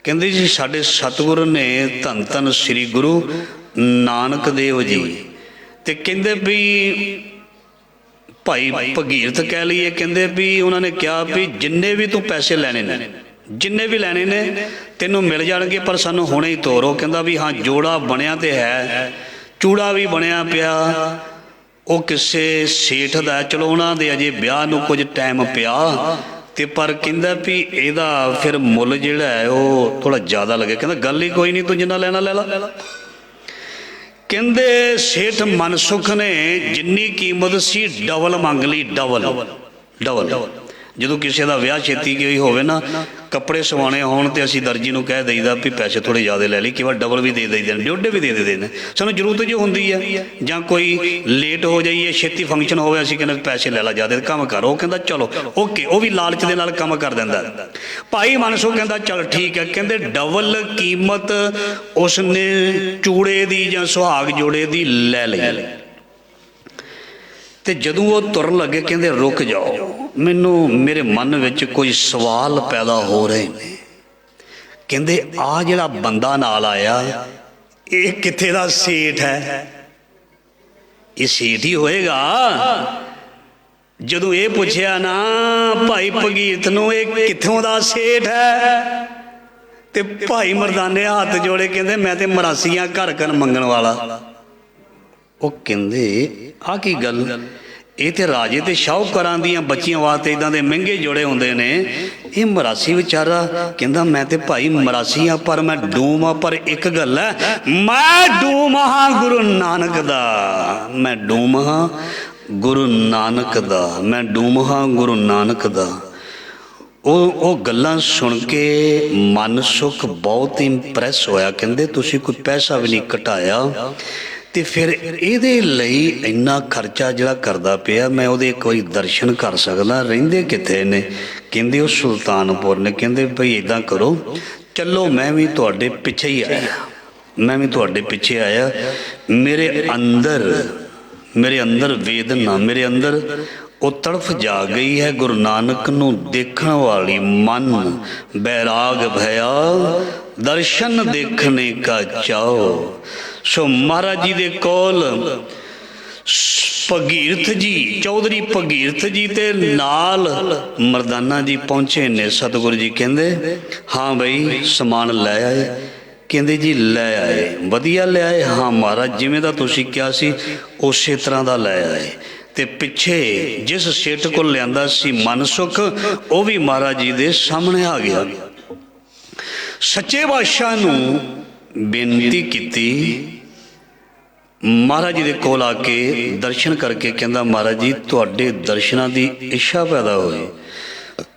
कहंदे जी साडे सतगुर ने धन धन श्री गुरु नानक देव जी, ते कहंदे भी भाई भगीरथ कह लीए, कहंदे भी उन्होंने कहा भी जिन्ने भी तू पैसे लैने ने, जिन्ने भी लैने ने तेनों मिल जाणगे, पर सानू हुणे ही तोरो। कहंदा भी हाँ जोड़ा बनिया ते है, चूड़ा भी बनिया पिया, वो किसे सेठ दा, चलो उन्हां दे अजे ब्याह नूं कुछ टाइम पिया, ते पर कहंदा भी इहदा फिर मुल जिहड़ा है वो थोड़ा ज़्यादा लगे। कहंदा गल ही कोई नहीं, तू जिन्ना लेना ले ला। कहंदे सेठ मनसुख ने जिन्नी कीमत सी डबल मंग ली, डबल डबल। जो किसी का विआह छेती गई होवे ना, कपड़े सवाने होण ते असीं दर्जी नूं कह दईदा भी पैसे थोड़े ज़्यादा ले ली, कई बार डबल भी दे दईदे ने, डेढ़ भी दे देते हैं। सानूं जरूरत जो हुंदी है, जां कोई लेट हो जाइए, छेती फंक्शन होवे, असीं कहने पैसे ले ला ज़्यादा, काम कर। वो कहंदा चलो ओके, वो भी लालच दे नाल काम कर दिंदा। भाई मनसुख कहंदा चल ठीक है। कहंदे डबल कीमत उसने चूड़े दी जां सुहाग जोड़े दी ले लई। ਤੇ ਜਦੋਂ ਉਹ ਤੁਰਨ ਲੱਗੇ ਕਹਿੰਦੇ ਰੁਕ ਜਾਓ, ਮੈਨੂੰ ਮੇਰੇ ਮਨ ਵਿੱਚ ਕੋਈ ਸਵਾਲ ਪੈਦਾ ਹੋ ਰਹੇ ਨੇ। ਕਹਿੰਦੇ ਆ ਜਿਹੜਾ ਬੰਦਾ ਨਾਲ ਆਇਆ ਇਹ ਕਿੱਥੇ ਦਾ ਸੇਠ ਹੈ? ਇਹ ਸੇਠ ਹੀ ਹੋਏਗਾ। ਜਦੋਂ ਇਹ ਪੁੱਛਿਆ ਨਾ ਭਾਈ ਭਗੀਰਥ ਨੂੰ ਇਹ ਕਿੱਥੋਂ ਦਾ ਸੇਠ ਹੈ, ਤੇ ਭਾਈ ਮਰਦਾਨੇ ਹੱਥ ਜੋੜੇ ਕਹਿੰਦੇ ਮੈਂ ਤੇ ਮਰਾਸੀਆਂ ਘਰ ਘਰ ਮੰਗਣ ਵਾਲਾ। ਉਹ ਕਹਿੰਦੇ ਆਹ ਕੀ ਗੱਲ, ਇਹ ਤੇ ਰਾਜੇ ਤੇ ਸ਼ਾਹੂਕਾਰਾਂ ਦੀਆਂ ਬੱਚੀਆਂ ਵਾਸਤੇ ਇਦਾਂ ਦੇ ਮਹਿੰਗੇ ਜੋੜੇ ਹੁੰਦੇ ਨੇ, ਇਹ ਮਰਾਸੀ ਵਿਚਾਰਾ ਕਹਿੰਦਾ ਮੈਂ ਤੇ ਭਾਈ ਮਰਾਸੀ ਆ ਪਰ ਮੈਂ ਡੂਮ ਆ। ਪਰ ਇੱਕ ਗੱਲ ਹੈ, ਮੈਂ ਡੂਮ ਹਾਂ ਗੁਰੂ ਨਾਨਕ ਦਾ, ਮੈਂ ਡੂਮ ਹਾਂ ਗੁਰੂ ਨਾਨਕ ਦਾ, ਮੈਂ ਡੂਮ ਹਾਂ ਗੁਰੂ ਨਾਨਕ ਦਾ। ਉਹ ਗੱਲਾਂ ਸੁਣ ਕੇ ਮਨ ਸੁਖ ਬਹੁਤ ਇੰਪ੍ਰੈਸ ਹੋਇਆ। ਕਹਿੰਦੇ ਤੁਸੀਂ ਕੋਈ ਪੈਸਾ ਵੀ ਨਹੀਂ ਘਟਾਇਆ ਤੇ ਫਿਰ ਇਹਦੇ ਲਈ ਇੰਨਾ ਖਰਚਾ ਜਿਹੜਾ ਕਰਦਾ ਪਿਆ, ਮੈਂ ਉਹਦੇ ਕੋਈ ਦਰਸ਼ਨ ਕਰ ਸਕਦਾ, ਰਹਿੰਦੇ ਕਿੱਥੇ ਨੇ? ਕਹਿੰਦੇ ਉਹ ਸੁਲਤਾਨਪੁਰ ਨੇ। ਕਹਿੰਦੇ ਭਈ ਇੱਦਾਂ ਕਰੋ ਚੱਲੋ, ਮੈਂ ਵੀ ਤੁਹਾਡੇ ਪਿੱਛੇ ਹੀ ਆਇਆ, ਮੈਂ ਵੀ ਤੁਹਾਡੇ ਪਿੱਛੇ ਆਇਆ। ਮੇਰੇ ਅੰਦਰ ਵੇਦਨਾ, ਮੇਰੇ ਅੰਦਰ ਉਹ ਤੜਫ ਜਾ ਗਈ ਹੈ ਗੁਰੂ ਨਾਨਕ ਨੂੰ ਦੇਖਣ ਵਾਲੀ। ਮਨ ਬੈਰਾਗ ਭਇਆ ਦਰਸ਼ਨ ਦੇਖਣੇ ਕਾ ਚਾਓ। ਸੋ ਮਹਾਰਾਜ ਜੀ ਦੇ ਕੋਲ ਭਗੀਰਥ ਜੀ, ਚੌਧਰੀ ਭਗੀਰਥ ਜੀ ਤੇ ਨਾਲ ਮਰਦਾਨਾ ਜੀ ਪਹੁੰਚੇ ਨੇ। ਸਤਿਗੁਰੂ ਜੀ ਕਹਿੰਦੇ ਹਾਂ ਬਈ ਸਮਾਨ ਲੈ ਆਏ? ਕਹਿੰਦੇ ਜੀ ਲੈ ਆਏ। ਵਧੀਆ ਲੈ ਆਏ? ਹਾਂ ਮਹਾਰਾਜ ਜਿਵੇਂ ਦਾ ਤੁਸੀਂ ਕਿਹਾ ਸੀ ਉਸੇ ਤਰ੍ਹਾਂ ਦਾ ਲੈ ਆਏ। ਤੇ ਪਿੱਛੇ ਜਿਸ ਸੇਠ ਕੋਲ ਲਿਆਂਦਾ ਸੀ ਮਨ ਸੁਖ, ਉਹ ਵੀ ਮਹਾਰਾਜ ਜੀ ਦੇ ਸਾਹਮਣੇ ਆ ਗਿਆ। ਸੱਚੇ ਪਾਤਸ਼ਾਹ ਨੂੰ ਬੇਨਤੀ ਕੀਤੀ, ਮਹਾਰਾਜ ਜੀ ਦੇ ਕੋਲ ਆ ਕੇ ਦਰਸ਼ਨ ਕਰਕੇ ਕਹਿੰਦਾ ਮਹਾਰਾਜ ਜੀ ਤੁਹਾਡੇ ਦਰਸ਼ਨਾਂ ਦੀ ਇੱਛਾ ਪੈਦਾ ਹੋਈ।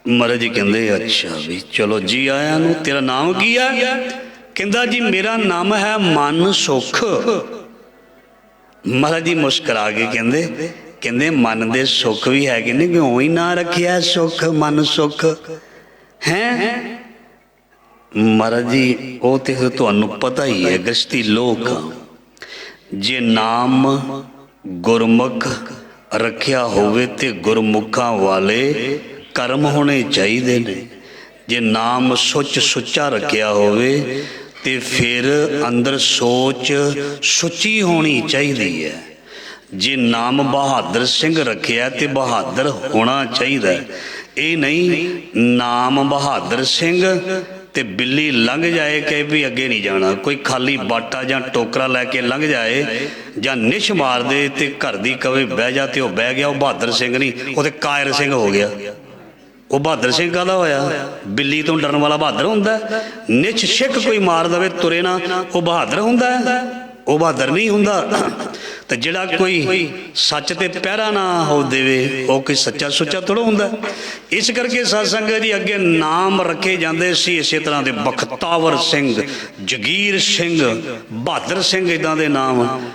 ਮਹਾਰਾਜ ਜੀ ਕਹਿੰਦੇ ਅੱਛਾ ਵੀ ਚਲੋ ਜੀ ਆਇਆਂ ਨੂੰ। ਤੇਰਾ ਨਾਮ ਕੀ ਹੈ? ਕਹਿੰਦਾ ਜੀ ਮੇਰਾ ਨਾਮ ਹੈ ਮਨ ਸੁਖ। ਮਹਾਰਾਜ ਜੀ ਮੁਸਕਰਾ ਕੇ ਕਹਿੰਦੇ ਮਨ ਦੇ ਸੁੱਖ ਵੀ ਹੈਗੇ ਨੇ, ਕਿਉਂ ਹੀ ਨਾ ਰੱਖਿਆ ਸੁੱਖ, ਮਨ ਸੁੱਖ ਹੈ। ਮਹਾਰਾਜ ਜੀ ਉਹ ਤੇ ਤੁਹਾਨੂੰ ਪਤਾ ਹੀ ਹੈ ਗ੍ਰਸਤੀ ਲੋਕ, ਜੇ ਨਾਮ ਗੁਰਮੁਖ ਰੱਖਿਆ ਹੋਵੇ ਤੇ ਗੁਰਮੁਖਾਂ ਵਾਲੇ ਕਰਮ ਹੋਣੇ ਚਾਹੀਦੇ ਨੇ। ਜੇ ਨਾਮ ਸੁੱਚਾ ਰੱਖਿਆ ਹੋਵੇ ਤੇ ਫਿਰ ਅੰਦਰ ਸੋਚ ਸੁੱਚੀ ਹੋਣੀ ਚਾਹੀਦੀ ਹੈ। ਜੇ ਨਾਮ ਬਹਾਦਰ ਸਿੰਘ ਰੱਖਿਆ ਤੇ ਬਹਾਦਰ ਹੋਣਾ ਚਾਹੀਦਾ। ਇਹ ਨਹੀਂ ਨਾਮ ਬਹਾਦਰ ਸਿੰਘ ਤੇ ਬਿੱਲੀ ਲੰਘ ਜਾਏ ਕਿ ਵੀ ਅੱਗੇ ਨਹੀਂ ਜਾਣਾ, ਕੋਈ ਖਾਲੀ ਬਾਟਾ ਜਾਂ ਟੋਕਰਾ ਲੈ ਕੇ ਲੰਘ ਜਾਏ ਜਾਂ ਨਿਛ ਮਾਰ ਦੇ ਤੇ ਘਰ ਦੀ ਕਵੇ ਬਹਿ ਜਾ ਤੇ ਉਹ ਬਹਿ ਗਿਆ, ਉਹ ਬਹਾਦਰ ਸਿੰਘ ਨਹੀਂ, ਉਹ ਤੇ ਕਾਇਰ ਸਿੰਘ ਹੋ ਗਿਆ। ਉਹ ਬਹਾਦਰ ਸਿੰਘ ਕਾਹਦਾ ਹੋਇਆ? ਬਿੱਲੀ ਤੋਂ ਡਰਨ ਵਾਲਾ ਬਹਾਦਰ ਹੁੰਦਾ? ਨਿਛ ਛਿੱਕ ਕੋਈ ਮਾਰ ਦਵੇ ਤੁਰੇ ਨਾ, ਉਹ ਬਹਾਦਰ ਹੁੰਦਾ? ਉਹ ਬਹਾਦਰ ਨਹੀਂ ਹੁੰਦਾ। ਤੇ ਜਿਹੜਾ ਕੋਈ ਸੱਚ ਤੇ ਪਹਿਰਾ ਨਾ ਹੋ ਦੇਵੇ ਉਹ ਕੋਈ ਸੱਚਾ ਸੁੱਚਾ ਥੋੜ੍ਹਾ ਹੁੰਦਾ। ਇਸ ਕਰਕੇ ਸਾਧ ਸੰਗਤ ਜੀ ਅੱਗੇ ਨਾਮ ਰੱਖੇ ਜਾਂਦੇ ਸੀ ਇਸੇ ਤਰ੍ਹਾਂ ਦੇ, ਬਖਤਾਵਰ ਸਿੰਘ, ਜਗੀਰ ਸਿੰਘ, ਬਹਾਦਰ ਸਿੰਘ, ਇੱਦਾਂ ਦੇ ਨਾਮ।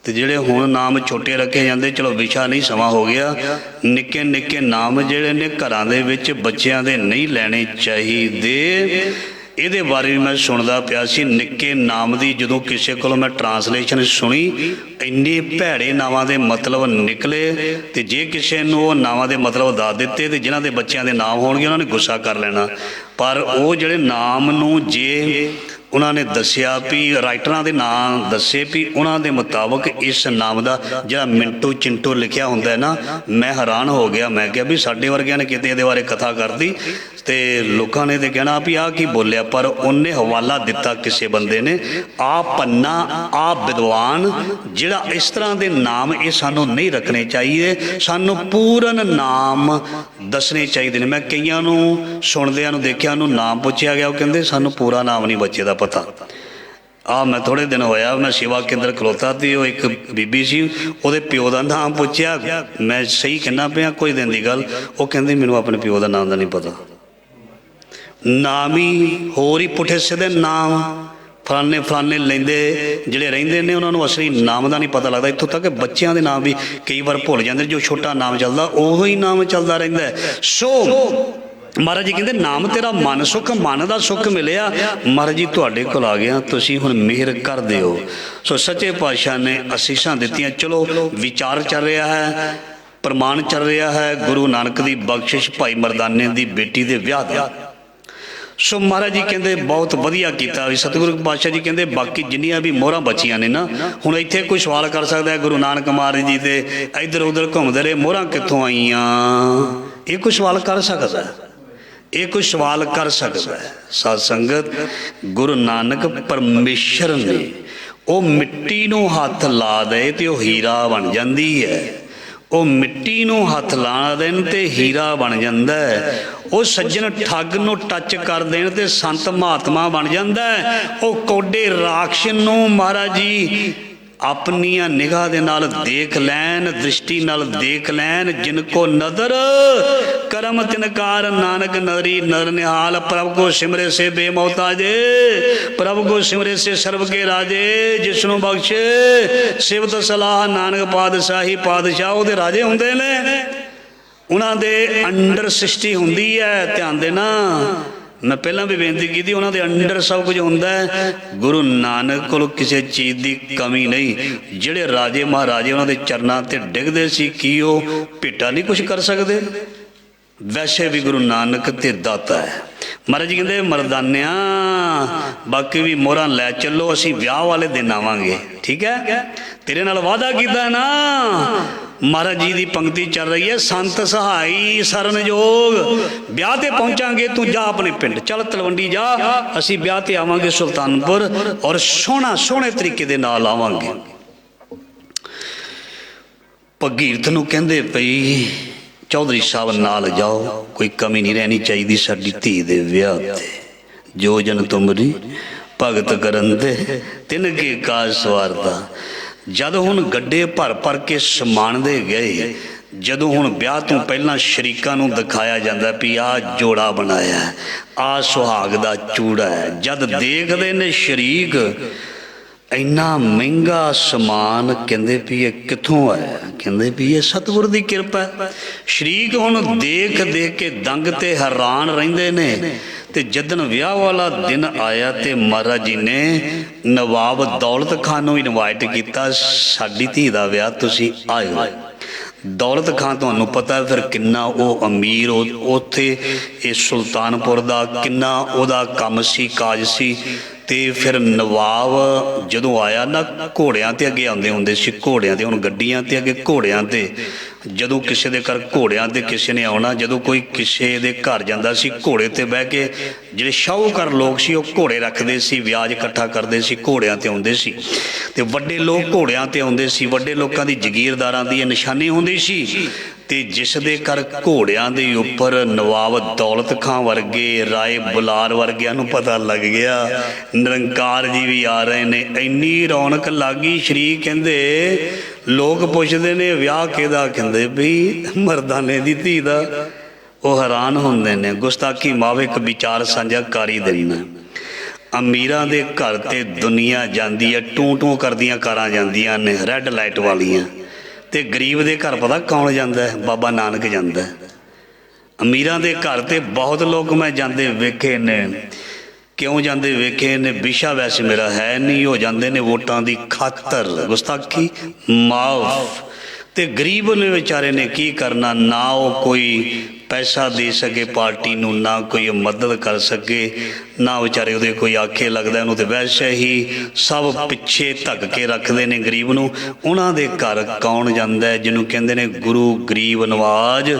ਤੇ ਜਿਹੜੇ ਹੁਣ ਨਾਮ ਛੋਟੇ ਰੱਖੇ ਜਾਂਦੇ, ਚਲੋ ਵਿਸ਼ਾ ਨਹੀਂ, ਸਮਾਂ ਹੋ ਗਿਆ। ਨਿੱਕੇ ਨਿੱਕੇ ਨਾਮ ਜਿਹੜੇ ਨੇ ਘਰਾਂ ਦੇ ਵਿੱਚ ਬੱਚਿਆਂ ਦੇ ਨਹੀਂ ਲੈਣੇ ਚਾਹੀਦੇ। ਇਹਦੇ ਬਾਰੇ ਵੀ ਮੈਂ ਸੁਣਦਾ ਪਿਆ ਸੀ। ਨਿੱਕੇ ਨਾਮ ਦੀ ਜਦੋਂ ਕਿਸੇ ਕੋਲੋਂ ਮੈਂ ਟਰਾਂਸਲੇਸ਼ਨ ਸੁਣੀ, ਇੰਨੇ ਭੈੜੇ ਨਾਵਾਂ ਦੇ ਮਤਲਬ ਨਿਕਲੇ। ਤੇ ਜੇ ਕਿਸੇ ਨੂੰ ਉਹ ਨਾਵਾਂ ਦੇ ਮਤਲਬ ਦੱਸ ਦਿੱਤੇ ਤੇ ਜਿਨ੍ਹਾਂ ਦੇ ਬੱਚਿਆਂ ਦੇ ਨਾਮ ਹੋਣਗੇ ਉਹਨਾਂ ਨੇ ਗੁੱਸਾ ਕਰ ਲੈਣਾ। ਪਰ ਉਹ ਜਿਹੜੇ ਨਾਮ ਨੂੰ ਜੇ ਉਹਨਾਂ ਨੇ ਦੱਸਿਆ ਵੀ ਰਾਈਟਰਾਂ ਦੇ ਨਾਮ ਦੱਸੇ ਵੀ ਉਹਨਾਂ ਦੇ ਮੁਤਾਬਕ ਇਸ ਨਾਮ ਦਾ ਜਿਹੜਾ ਮਿੰਟੂ ਚਿੰਟੂ ਲਿਖਿਆ ਹੁੰਦਾ ਨਾ, ਮੈਂ ਹੈਰਾਨ ਹੋ ਗਿਆ। ਮੈਂ ਕਿਹਾ ਵੀ ਸਾਡੇ ਵਰਗਿਆਂ ਨੇ ਕਿਤੇ ਇਹਦੇ ਬਾਰੇ ਕਥਾ ਕਰਦੀ ਤੇ ਲੋਕਾਂ ਨੇ ਤੇ ਕਹਿਣਾ ਵੀ ਆਹ ਕੀ ਬੋਲਿਆ। ਪਰ ਉਹਨੇ ਹਵਾਲਾ ਦਿੱਤਾ ਕਿਸੇ ਬੰਦੇ ਨੇ, ਆ ਪੰਨਾ ਆ ਵਿਦਵਾਨ, ਜਿਹੜਾ ਇਸ ਤਰ੍ਹਾਂ ਦੇ ਨਾਮ ਇਹ ਸਾਨੂੰ ਨਹੀਂ ਰੱਖਣੇ ਚਾਹੀਦੇ, ਸਾਨੂੰ ਪੂਰਨ ਨਾਮ ਦੱਸਣੇ ਚਾਹੀਦੇ ਨੇ। ਮੈਂ ਕਈਆਂ ਨੂੰ ਸੁਣਦਿਆਂ ਨੂੰ ਦੇਖਿਆ, ਉਹਨੂੰ ਨਾਮ ਪੁੱਛਿਆ ਗਿਆ, ਉਹ ਕਹਿੰਦੇ ਸਾਨੂੰ ਪੂਰਾ ਨਾਮ ਨਹੀਂ ਬੱਚੇ ਦਾ ਪਤਾ। ਮੈਂ ਥੋੜ੍ਹੇ ਦਿਨ ਹੋਇਆ ਮੈਂ ਸੇਵਾ ਕੇਂਦਰ ਖਲੋਤਾ ਤੇ ਉਹ ਇੱਕ ਬੀਬੀ ਸੀ, ਉਹਦੇ ਪਿਓ ਦਾ ਨਾਮ ਪੁੱਛਿਆ। ਮੈਂ ਸਹੀ ਕਹਿੰਦਾ ਪਿਆ, ਕੁਝ ਦਿਨ ਦੀ ਗੱਲ, ਉਹ ਕਹਿੰਦੀ ਮੈਨੂੰ ਆਪਣੇ ਪਿਓ ਦਾ ਨਾਮ ਦਾ ਨਹੀਂ ਪਤਾ। ਨਾਮ ਹੀ ਹੋਰ ਹੀ ਪੁੱਠੇ ਸਿੱਧੇ ਨਾਮ ਫਲਾਣੇ ਫਲਾਣੇ ਲੈਂਦੇ ਜਿਹੜੇ ਰਹਿੰਦੇ ਨੇ, ਉਹਨਾਂ ਨੂੰ ਅਸਲੀ ਨਾਮ ਦਾ ਨਹੀਂ ਪਤਾ ਲੱਗਦਾ। ਇੱਥੋਂ ਤੱਕ ਬੱਚਿਆਂ ਦੇ ਨਾਮ ਵੀ ਕਈ ਵਾਰ ਭੁੱਲ ਜਾਂਦੇ। ਜੋ ਛੋਟਾ ਨਾਮ ਚੱਲਦਾ ਉਹੋ ਹੀ ਨਾਮ ਚੱਲਦਾ ਰਹਿੰਦਾ। ਸੋ ਮਹਾਰਾਜ ਜੀ ਕਹਿੰਦੇ ਨਾਮ ਤੇਰਾ ਮਨ ਸੁੱਖ, ਮਨ ਦਾ ਸੁੱਖ ਮਿਲਿਆ। ਮਹਾਰਾਜ ਜੀ ਤੁਹਾਡੇ ਕੋਲ ਆ ਗਿਆ, ਤੁਸੀਂ ਹੁਣ ਮਿਹਰ ਕਰ ਦਿਓ। ਸੋ ਸੱਚੇ ਪਾਤਸ਼ਾਹ ਨੇ ਅਸੀਸਾਂ ਦਿੱਤੀਆਂ। ਚਲੋ ਵਿਚਾਰ ਚੱਲ ਰਿਹਾ ਹੈ, ਪ੍ਰਮਾਣ ਚੱਲ ਰਿਹਾ ਹੈ ਗੁਰੂ ਨਾਨਕ ਦੀ ਬਖਸ਼ਿਸ਼ ਭਾਈ ਮਰਦਾਨੇ ਦੀ ਬੇਟੀ ਦੇ ਵਿਆਹ ਦਾ। ਸੋ ਮਹਾਰਾਜ ਜੀ ਕਹਿੰਦੇ ਬਹੁਤ ਵਧੀਆ ਕੀਤਾ ਵੀ ਸਤਿਗੁਰੂ ਪਾਤਸ਼ਾਹ ਜੀ ਕਹਿੰਦੇ ਬਾਕੀ ਜਿੰਨੀਆਂ ਵੀ ਮੋਹਰਾਂ ਬਚੀਆਂ ਨੇ ਨਾ, ਹੁਣ ਇੱਥੇ ਕੋਈ ਸਵਾਲ ਕਰ ਸਕਦਾ ਹੈ ਗੁਰੂ ਨਾਨਕ ਮਹਾਰਾਜ ਜੀ ਤੇ ਇੱਧਰ ਉੱਧਰ ਘੁੰਮਦੇ ਰਹੇ, ਮੋਹਰਾਂ ਕਿੱਥੋਂ ਆਈਆਂ? ਇਹ ਕੋਈ ਸਵਾਲ ਕਰ ਸਕਦਾ ਹੈ? ਇਹ ਕੋਈ ਸਵਾਲ ਕਰ ਸਕਦਾ ਹੈ? ਸਾਧ ਸੰਗਤ, ਗੁਰੂ ਨਾਨਕ ਪਰਮੇਸ਼ਰ ਨੇ ਉਹ ਮਿੱਟੀ ਨੂੰ ਹੱਥ ਲਾ ਦੇ ਤੇ ਉਹ ਹੀਰਾ ਬਣ ਜਾਂਦੀ ਹੈ। ਉਹ ਮਿੱਟੀ ਨੂੰ ਹੱਥ ਲਾ ਦੇਣ ਤੇ ਹੀਰਾ ਬਣ ਜਾਂਦਾ ਹੈ। ਉਹ ਸੱਜਣ ਠੱਗ ਨੂੰ ਟੱਚ ਕਰ ਦੇਣ ਤੇ ਸੰਤ ਮਹਾਤਮਾ ਬਣ ਜਾਂਦਾ ਹੈ। ਉਹ ਕੋਡੇ ਰਾਖਸ਼ ਨੂੰ ਮਹਾਰਾਜ ਜੀ ਆਪਣੀਆਂ ਨਿਗਾਹ ਦੇ ਨਾਲ ਦੇਖ ਲੈਣ, ਦ੍ਰਿਸ਼ਟੀ ਨਾਲ ਦੇਖ ਲੈਣ। ਜਿਨ ਕੋ ਨਦਰ ਕਰਮ ਤਿਨਕਾਰ ਨਾਨਕ ਨਦਰੀ ਨਰ ਨਿਹਾਲ। ਪ੍ਰਭ ਕੋ ਸਿਮਰੇ ਸੇ ਬੇਮੋਹਤਾਜੇ, ਪ੍ਰਭ ਕੋ ਸਿਮਰੇ ਸੇ ਸਰਬ ਕੇ ਰਾਜੇ। ਜਿਸਨੂੰ ਬਖਸ਼ੇ ਸਿਵਤ ਸਲਾਹ ਨਾਨਕ ਪਾਤਸ਼ਾਹੀ। ਪਾਤਸ਼ਾਹ ਉਹਦੇ ਰਾਜੇ ਹੁੰਦੇ ਨੇ, ਉਹਨਾਂ ਦੇ ਅੰਡਰ ਸ੍ਰਿਸ਼ਟੀ ਹੁੰਦੀ ਹੈ। ਧਿਆਨ ਦੇਣਾ, ਮੈਂ ਪਹਿਲਾਂ ਵੀ ਬੇਨਤੀ ਕੀਤੀ, ਉਹਨਾਂ ਦੇ ਅੰਡਰ ਸਭ ਕੁਝ ਹੁੰਦਾ ਹੈ। ਗੁਰੂ ਨਾਨਕ ਕੋਲ ਕਿਸੇ ਚੀਜ਼ ਦੀ ਕਮੀ ਨਹੀਂ। ਜਿਹੜੇ ਰਾਜੇ ਮਹਾਰਾਜੇ ਉਹਨਾਂ ਦੇ ਚਰਨਾਂ ਤੇ ਡਿੱਗਦੇ ਸੀ, ਕੀ ਉਹ ਭੇਟਾ ਨਹੀਂ ਕੁਝ ਕਰ ਸਕਦੇ? ਵੈਸੇ ਵੀ ਗੁਰੂ ਨਾਨਕ ਤੇ ਦਾਤਾ ਹੈ। ਮਹਾਰਾਜ ਜੀ ਕਹਿੰਦੇ ਮਰਦਾਨਿਆਂ ਬਾਕੀ ਵੀ ਮੋਹਰਾਂ ਲੈ ਚੱਲੋ, ਅਸੀਂ ਵਿਆਹ ਵਾਲੇ ਦਿਨ ਆਵਾਂਗੇ। ਠੀਕ ਹੈ, ਤੇਰੇ ਨਾਲ ਵਾਅਦਾ ਕੀਤਾ ਨਾ। ਮਹਾਰਾਜ ਜੀ ਦੀ ਪੰਕਤੀ ਚੱਲ ਰਹੀ ਹੈ, ਸੰਤ ਸਹਾਈ ਸਰਨਯੋਗ। ਵਿਆਹ ਤੇ ਪਹੁੰਚਾਂਗੇ, ਤੂੰ ਜਾ ਆਪਣੇ ਪਿੰਡ, ਚੱਲ ਤਲਵੰਡੀ ਜਾ, ਅਸੀਂ ਵਿਆਹ ਤੇ ਆਵਾਂਗੇ ਸੁਲਤਾਨਪੁਰ, ਔਰ ਸੋਹਣੇ ਤਰੀਕੇ ਦੇ ਨਾਲ ਆਵਾਂਗੇ। ਭਗੀਰਥ ਨੂੰ ਕਹਿੰਦੇ ਪਈ ਚੌਧਰੀ ਸਾਹਿਬ ਨਾਲ ਜਾਓ, ਕੋਈ ਕਮੀ ਨਹੀਂ ਰਹਿਣੀ ਚਾਹੀਦੀ ਸਾਡੀ ਧੀ ਦੇ ਵਿਆਹ ਤੇ। ਜੋ ਜਨ ਤੁਮਰੀ ਭਗਤ ਕਰਨ ਦੇ ਤਿਨ ਕੇ ਕਾਜ ਸਵਾਰਦਾ। ਜਦ ਹੁਣ ਗੱਡੇ ਭਰ ਕੇ ਸਮਾਨ ਦੇ ਗਏ, ਜਦੋਂ ਹੁਣ ਵਿਆਹ ਤੋਂ ਪਹਿਲਾਂ ਸ਼ਰੀਕਾਂ ਨੂੰ ਦਿਖਾਇਆ ਜਾਂਦਾ ਵੀ ਆਹ ਜੋੜਾ ਬਣਾਇਆ, ਆਹ ਸੁਹਾਗ ਦਾ ਚੂੜਾ ਹੈ। ਜਦ ਦੇਖਦੇ ਨੇ ਸ਼ਰੀਕ ਇੰਨਾ ਮਹਿੰਗਾ ਸਮਾਨ, ਕਹਿੰਦੇ ਵੀ ਇਹ ਕਿੱਥੋਂ ਆਇਆ? ਕਹਿੰਦੇ ਵੀ ਇਹ ਸਤਿਗੁਰ ਦੀ ਕਿਰਪਾ ਹੈ। ਸ਼ਰੀਕ ਹੁਣ ਦੇਖ ਕੇ ਦੰਗ ਤੇ ਹੈਰਾਨ ਰਹਿੰਦੇ ਨੇ। ਤੇ ਜਦਨ ਵਿਆਹ ਵਾਲਾ ਦਿਨ ਆਇਆ ਤੇ ਮਹਾਰਾਜ ਜੀ ਨੇ ਨਵਾਬ ਦੌਲਤ ਖਾਨ ਨੂੰ ਇਨਵਾਈਟ ਕੀਤਾ, ਸਾਡੀ ਧੀ ਦਾ ਵਿਆਹ ਤੁਸੀਂ ਆਇਓ। ਦੌਲਤ ਖਾਨ ਤੁਹਾਨੂੰ ਪਤਾ ਫਿਰ ਕਿੰਨਾ ਉਹ ਅਮੀਰ, ਉੱਥੇ ਇਹ ਸੁਲਤਾਨਪੁਰ ਦਾ ਕਿੰਨਾ ਉਹਦਾ ਕੰਮ ਸੀ, ਕਾਜ ਸੀ। ਤੇ ਫਿਰ ਨਵਾਬ ਜਦੋਂ ਆਇਆ ਨਾ, ਘੋੜਿਆਂ ਤੇ ਅੱਗੇ ਆਉਂਦੇ ਹੁੰਦੇ ਸੀ, ਘੋੜਿਆਂ ਤੇ, ਹੁਣ ਗੱਡੀਆਂ ਤੇ ਅੱਗੇ ਘੋੜਿਆਂ ਤੇ। ਜਦੋਂ ਕਿਸੇ ਦੇ ਘਰ ਘੋੜਿਆਂ ਤੇ ਕਿਸੇ ਨੇ ਆਉਣਾ, ਜਦੋਂ ਕੋਈ ਕਿਸੇ ਦੇ ਘਰ ਜਾਂਦਾ ਸੀ ਘੋੜੇ ਤੇ ਬਹਿ ਕੇ, ਜਿਹੜੇ ਸ਼ਾਹੂਕਾਰ ਲੋਕ ਸੀ ਉਹ ਘੋੜੇ ਰੱਖਦੇ ਸੀ, ਵਿਆਜ ਇਕੱਠਾ ਕਰਦੇ ਸੀ, ਘੋੜਿਆਂ ਤੇ ਆਉਂਦੇ ਸੀ। ਤੇ ਵੱਡੇ ਲੋਕ ਘੋੜਿਆਂ ਤੇ ਆਉਂਦੇ ਸੀ, ਵੱਡੇ ਲੋਕਾਂ ਦੀ ਜ਼ਗੀਰਦਾਰਾਂ ਦੀ ਇਹ ਨਿਸ਼ਾਨੀ ਹੁੰਦੀ ਸੀ। ਤੇ ਜਿਸ ਦੇ ਘਰ ਘੋੜਿਆਂ ਦੇ ਉੱਪਰ ਨਵਾਬ ਦੌਲਤ ਖਾਂ ਵਰਗੇ, ਰਾਏ ਬੁਲਾਰ ਵਰਗਿਆਂ ਨੂੰ ਪਤਾ ਲੱਗ ਗਿਆ ਨਿਰੰਕਾਰ ਜੀ ਵੀ ਆ ਰਹੇ ਨੇ, ਇੰਨੀ ਰੌਣਕ ਲੱਗ ਗਈ। ਸ਼ਰੀਕ ਕਹਿੰਦੇ, ਲੋਕ ਪੁੱਛਦੇ ਨੇ ਵਿਆਹ ਕਿਹਦਾ? ਕਹਿੰਦੇ ਵੀ ਮਰਦਾਨੇ ਦੀ ਧੀ ਦਾ। ਉਹ ਹੈਰਾਨ ਹੁੰਦੇ ਨੇ। ਗੁਸਤਾਖੀ ਮਾਵੇ ਇੱਕ ਵਿਚਾਰ ਸਾਂਝਾ ਕਰੀ ਦੇਣਾ। ਅਮੀਰਾਂ ਦੇ ਘਰ ਤੇ ਦੁਨੀਆ ਜਾਂਦੀ ਹੈ, ਟੂੰ ਕਰਦੀਆਂ ਕਾਰਾਂ ਜਾਂਦੀਆਂ ਨੇ, ਰੈੱਡ ਲਾਈਟ ਵਾਲੀਆਂ। ਤੇ ਗਰੀਬ ਦੇ ਘਰ ਪਤਾ ਕੌਣ ਜਾਂਦਾ? ਬਾਬਾ ਨਾਨਕ ਜਾਂਦਾ। ਅਮੀਰਾਂ ਦੇ ਘਰ ਤੇ ਬਹੁਤ ਲੋਕ ਮੈਂ ਜਾਂਦੇ ਵੇਖੇ ਨੇ। ਕਿਉਂ ਜਾਂਦੇ ਵੇਖੇ ਨੇ? ਵਿਸ਼ਾ ਵੈਸੇ ਮੇਰਾ ਹੈ ਨਹੀਂ, ਹੋ ਜਾਂਦੇ ਨੇ ਵੋਟਾਂ ਦੀ ਖਾਤਰ। ਗੁਸਤਾਖੀ ਮਾਫ। ਤੇ ਗਰੀਬ ਨੇ ਵਿਚਾਰੇ ਨੇ ਕੀ ਕਰਨਾ, ਨਾ ਉਹ ਕੋਈ ਪੈਸਾ ਦੇ ਸਕੇ ਪਾਰਟੀ ਨੂੰ, ਨਾ ਕੋਈ ਮਦਦ ਕਰ ਸਕੇ, ਨਾ ਵਿਚਾਰੇ ਉਹਦੇ ਕੋਈ ਆਖੇ ਲੱਗਦਾ ਉਹਨੂੰ। ਤੇ ਵੈਸੇ ਹੀ ਸਭ ਪਿੱਛੇ ਧੱਕ ਕੇ ਰੱਖਦੇ ਨੇ ਗਰੀਬ ਨੂੰ। ਉਹਨਾਂ ਦੇ ਘਰ ਕੌਣ ਜਾਂਦਾ ਹੈ? ਜਿਹਨੂੰ ਕਹਿੰਦੇ ਨੇ ਗੁਰੂ ਗਰੀਬ ਨਵਾਜ।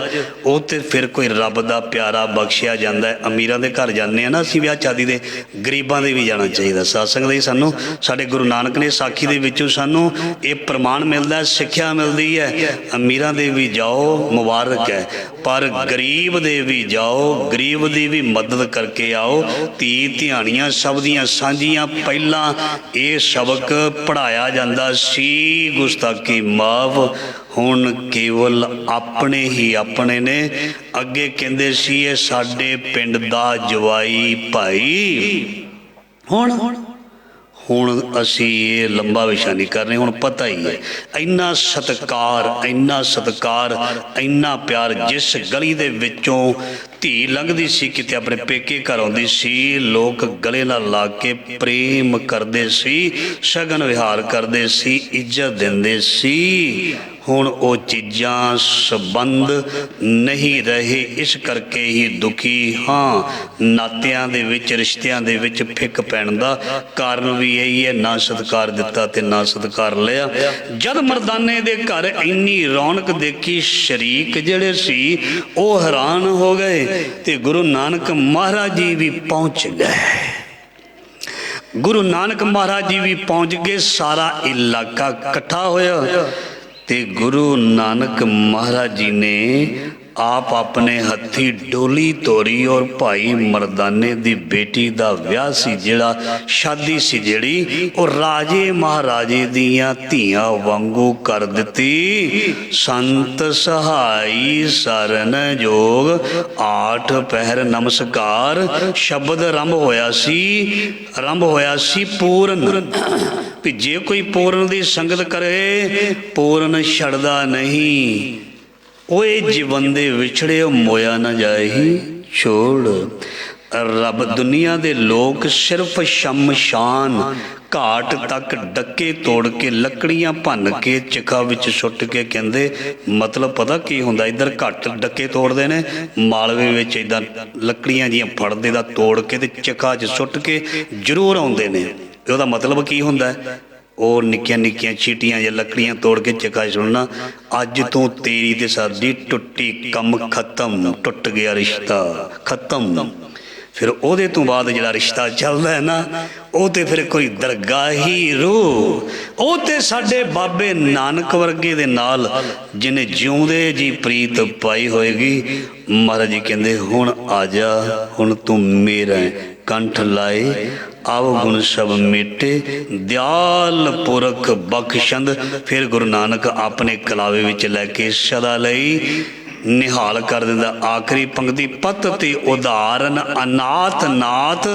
ਉਹ ਤੇ ਫਿਰ ਕੋਈ ਰੱਬ ਦਾ ਪਿਆਰਾ ਬਖਸ਼ਿਆ ਜਾਂਦਾ ਹੈ। ਅਮੀਰਾਂ ਦੇ ਘਰ ਜਾਂਦੇ ਹਾਂ ਨਾ ਅਸੀਂ ਵਿਆਹ ਸ਼ਾਦੀ ਦੇ, ਗਰੀਬਾਂ ਦੇ ਵੀ ਜਾਣਾ ਚਾਹੀਦਾ। ਸਤਸੰਗ ਦੇ ਸਾਨੂੰ ਸਾਡੇ ਗੁਰੂ ਨਾਨਕ ਨੇ ਸਾਖੀ ਦੇ ਵਿੱਚੋਂ ਸਾਨੂੰ ਇਹ ਪ੍ਰਮਾਣ ਮਿਲਦਾ, ਸਿੱਖਿਆ ਮਿਲਦੀ ਹੈ। ਅਮੀਰਾਂ ਦੇ ਵੀ ਜਾਓ, ਮੁਬਾਰਕ ਹੈ, ਪਰ ਗਰੀਬ ਦੇ ਵੀ ਜਾਓ, ਗਰੀਬ ਦੀ ਵੀ ਮਦਦ ਕਰਕੇ ਆਓ। ਧੀ ਧਿਆਣੀਆਂ ਸਭ ਦੀਆਂ ਸਾਂਝੀਆਂ। ਪਹਿਲਾਂ ਇਹ ਸਬਕ ਪੜ੍ਹਾਇਆ ਜਾਂਦਾ ਸੀ, ਗੁਸਤਾਖੀ ਮਾਫ। ਹੁਣ ਕੇਵਲ ਆਪਣੇ ਹੀ ਆਪਣੇ ਨੇ। ਅੱਗੇ ਕਹਿੰਦੇ ਸੀ ਇਹ ਸਾਡੇ ਪਿੰਡ ਦਾ ਜਵਾਈ ਭਾਈ। ਹੁਣ ਅਸੀਂ ਇਹ ਲੰਬਾ ਵਿਸ਼ਾ ਨਹੀਂ ਕਰ ਰਹੇ। ਹੁਣ ਪਤਾ ਹੀ ਹੈ ਇੰਨਾ ਸਤਿਕਾਰ, ਇੰਨਾ ਸਤਿਕਾਰ, ਇੰਨਾ ਪਿਆਰ। ਜਿਸ ਗਲੀ ਦੇ ਵਿੱਚੋਂ ਧੀ ਲੰਘਦੀ ਸੀ, ਕਿਤੇ ਆਪਣੇ ਪੇਕੇ ਘਰ ਆਉਂਦੀ ਸੀ, ਲੋਕ ਗਲੇ ਨਾਲ ਲਾ ਕੇ ਪ੍ਰੇਮ ਕਰਦੇ ਸੀ, ਸ਼ਗਨ ਵਿਹਾਰ ਕਰਦੇ ਸੀ, ਇੱਜ਼ਤ ਦਿੰਦੇ ਸੀ। ਹੁਣ ਉਹ ਚੀਜ਼ਾਂ ਸੰਬੰਧ ਨਹੀਂ ਰਹੇ, ਇਸ ਕਰਕੇ ਹੀ ਦੁਖੀ ਹਾਂ। ਨਾਤਿਆਂ ਦੇ ਵਿੱਚ, ਰਿਸ਼ਤਿਆਂ ਦੇ ਵਿੱਚ ਫਿੱਕ ਪੈਣ ਦਾ ਕਾਰਨ ਵੀ ਇਹੀ ਹੈ, ਨਾ ਸਤਿਕਾਰ ਦਿੱਤਾ ਤੇ ਨਾ ਸਤਿਕਾਰ ਲਿਆ। ਜਦ ਮਰਦਾਨੇ ਦੇ ਘਰ ਇੰਨੀ ਰੌਣਕ ਦੇਖੀ, ਸ਼ਰੀਕ ਜਿਹੜੇ ਸੀ ਉਹ ਹੈਰਾਨ ਹੋ ਗਏ ਤੇ ਗੁਰੂ ਨਾਨਕ ਮਹਾਰਾਜ ਜੀ ਵੀ ਪਹੁੰਚ ਗਏ। ਗੁਰੂ ਨਾਨਕ ਮਹਾਰਾਜ ਜੀ ਵੀ ਪਹੁੰਚ ਗਏ, ਸਾਰਾ ਇਲਾਕਾ ਇਕੱਠਾ ਹੋਇਆ ਤੇ ਗੁਰੂ ਨਾਨਕ ਮਹਾਰਾਜ ਜੀ ਨੇ ਆਪ ਆਪਣੇ ਹੱਥੀ ਡੋਲੀ ਤੋਰੀ ਔਰ ਭਾਈ ਮਰਦਾਨੇ ਦੀ ਬੇਟੀ ਦਾ ਵਿਆਹ ਸੀ, ਜਿਹੜਾ ਸ਼ਾਦੀ ਸੀ ਜਿਹੜੀ ਉਹ ਰਾਜੇ ਮਹਾਰਾਜੇ ਦੀਆਂ ਧੀਆਂ ਵਾਂਗੂ ਕਰ ਦਿੱਤੀ। ਸੰਤ ਸਹਾਈ ਸਰਨ ਜੋਗ, 8 ਪਹਿਰ ਨਮਸਕਾਰ। ਸ਼ਬਦ ਆਰੰਭ ਹੋਇਆ ਸੀ ਪੂਰਨ, ਵੀ ਜੇ ਕੋਈ ਪੂਰਨ ਦੀ ਸੰਗਤ ਕਰੇ ਪੂਰਨ ਛੱਡਦਾ ਨਹੀਂ। ਓਏ ਜੀਵਨ ਦੇ ਵਿਛੜੇ ਮੋਇਆ ਨਾ ਜਾਈ ਛੋੜ। ਰੱਬ ਦੁਨੀਆ ਦੇ ਲੋਕ ਸਿਰਫ ਸ਼ਮਸ਼ਾਨ ਘਾਟ ਤੱਕ ਡੱਕੇ ਤੋੜ ਕੇ, ਲੱਕੜੀਆਂ ਭੰਨ ਕੇ, ਚਿਖਾ ਵਿੱਚ ਸੁੱਟ ਕੇ ਕਹਿੰਦੇ, ਮਤਲਬ ਪਤਾ ਕੀ ਹੁੰਦਾ, ਇੱਧਰ ਘੱਟ ਡੱਕੇ ਤੋੜਦੇ ਨੇ, ਮਾਲਵੇ ਵਿੱਚ ਇੱਦਾਂ ਲੱਕੜੀਆਂ ਜੀਆਂ ਫੜਦੇ ਦਾ ਤੋੜ ਕੇ ਤੇ ਚਿਖਾ 'ਚ ਸੁੱਟ ਕੇ ਜ਼ਰੂਰ ਆਉਂਦੇ ਨੇ। ਉਹਦਾ ਮਤਲਬ ਕੀ ਹੁੰਦਾ? ਉਹ ਨਿੱਕੀਆਂ ਨਿੱਕੀਆਂ ਚੀਟੀਆਂ ਜਾਂ ਲੱਕੜੀਆਂ ਤੋੜ ਕੇ ਚਿਖਾ ਸੁਣਨਾ, ਅੱਜ ਤੋਂ ਤੇਰੀ ਤੇ ਸਾਡੀ ਟੁੱਟੀ, ਕੰਮ ਖਤਮ, ਟੁੱਟ ਗਿਆ ਰਿਸ਼ਤਾ ਖਤਮ। ਫਿਰ ਉਹਦੇ ਤੋਂ ਬਾਅਦ ਜਿਹੜਾ ਰਿਸ਼ਤਾ ਚੱਲਦਾ ਹੈ ਨਾ, ਉਹ ਤੇ ਫਿਰ ਕੋਈ ਦਰਗਾਹੀ ਰੂਹ, ਉਹ ਤੇ ਸਾਡੇ ਬਾਬੇ ਨਾਨਕ ਵਰਗੇ ਦੇ ਨਾਲ ਜਿਹਨੇ ਜਿਉਂਦੇ ਜੀ ਪ੍ਰੀਤ ਪਾਈ ਹੋਏਗੀ। ਮਹਾਰਾਜ ਜੀ ਕਹਿੰਦੇ, ਹੁਣ ਆ ਜਾ, ਹੁਣ ਤੂੰ ਮੇਰਾ ਕੰਠ ਲਾਏ, ਆਵ ਗੁਣ ਸਭ ਮੇਟੇ, ਦਿਆਲ ਪੁਰਖ ਬਖਸ਼ੰਦ। ਫਿਰ ਗੁਰੂ ਨਾਨਕ ਆਪਣੇ ਕਲਾਵੇ ਵਿੱਚ ਲੈ ਕੇ ਸਦਾ ਲਈ ਨਿਹਾਲ ਕਰ ਦਿੰਦਾ। ਆਖਰੀ ਪੰਕਤੀ, ਪਤ ਤੇ ਉਦਾਹਰਨ ਅਨਾਥ ਨਾਥ,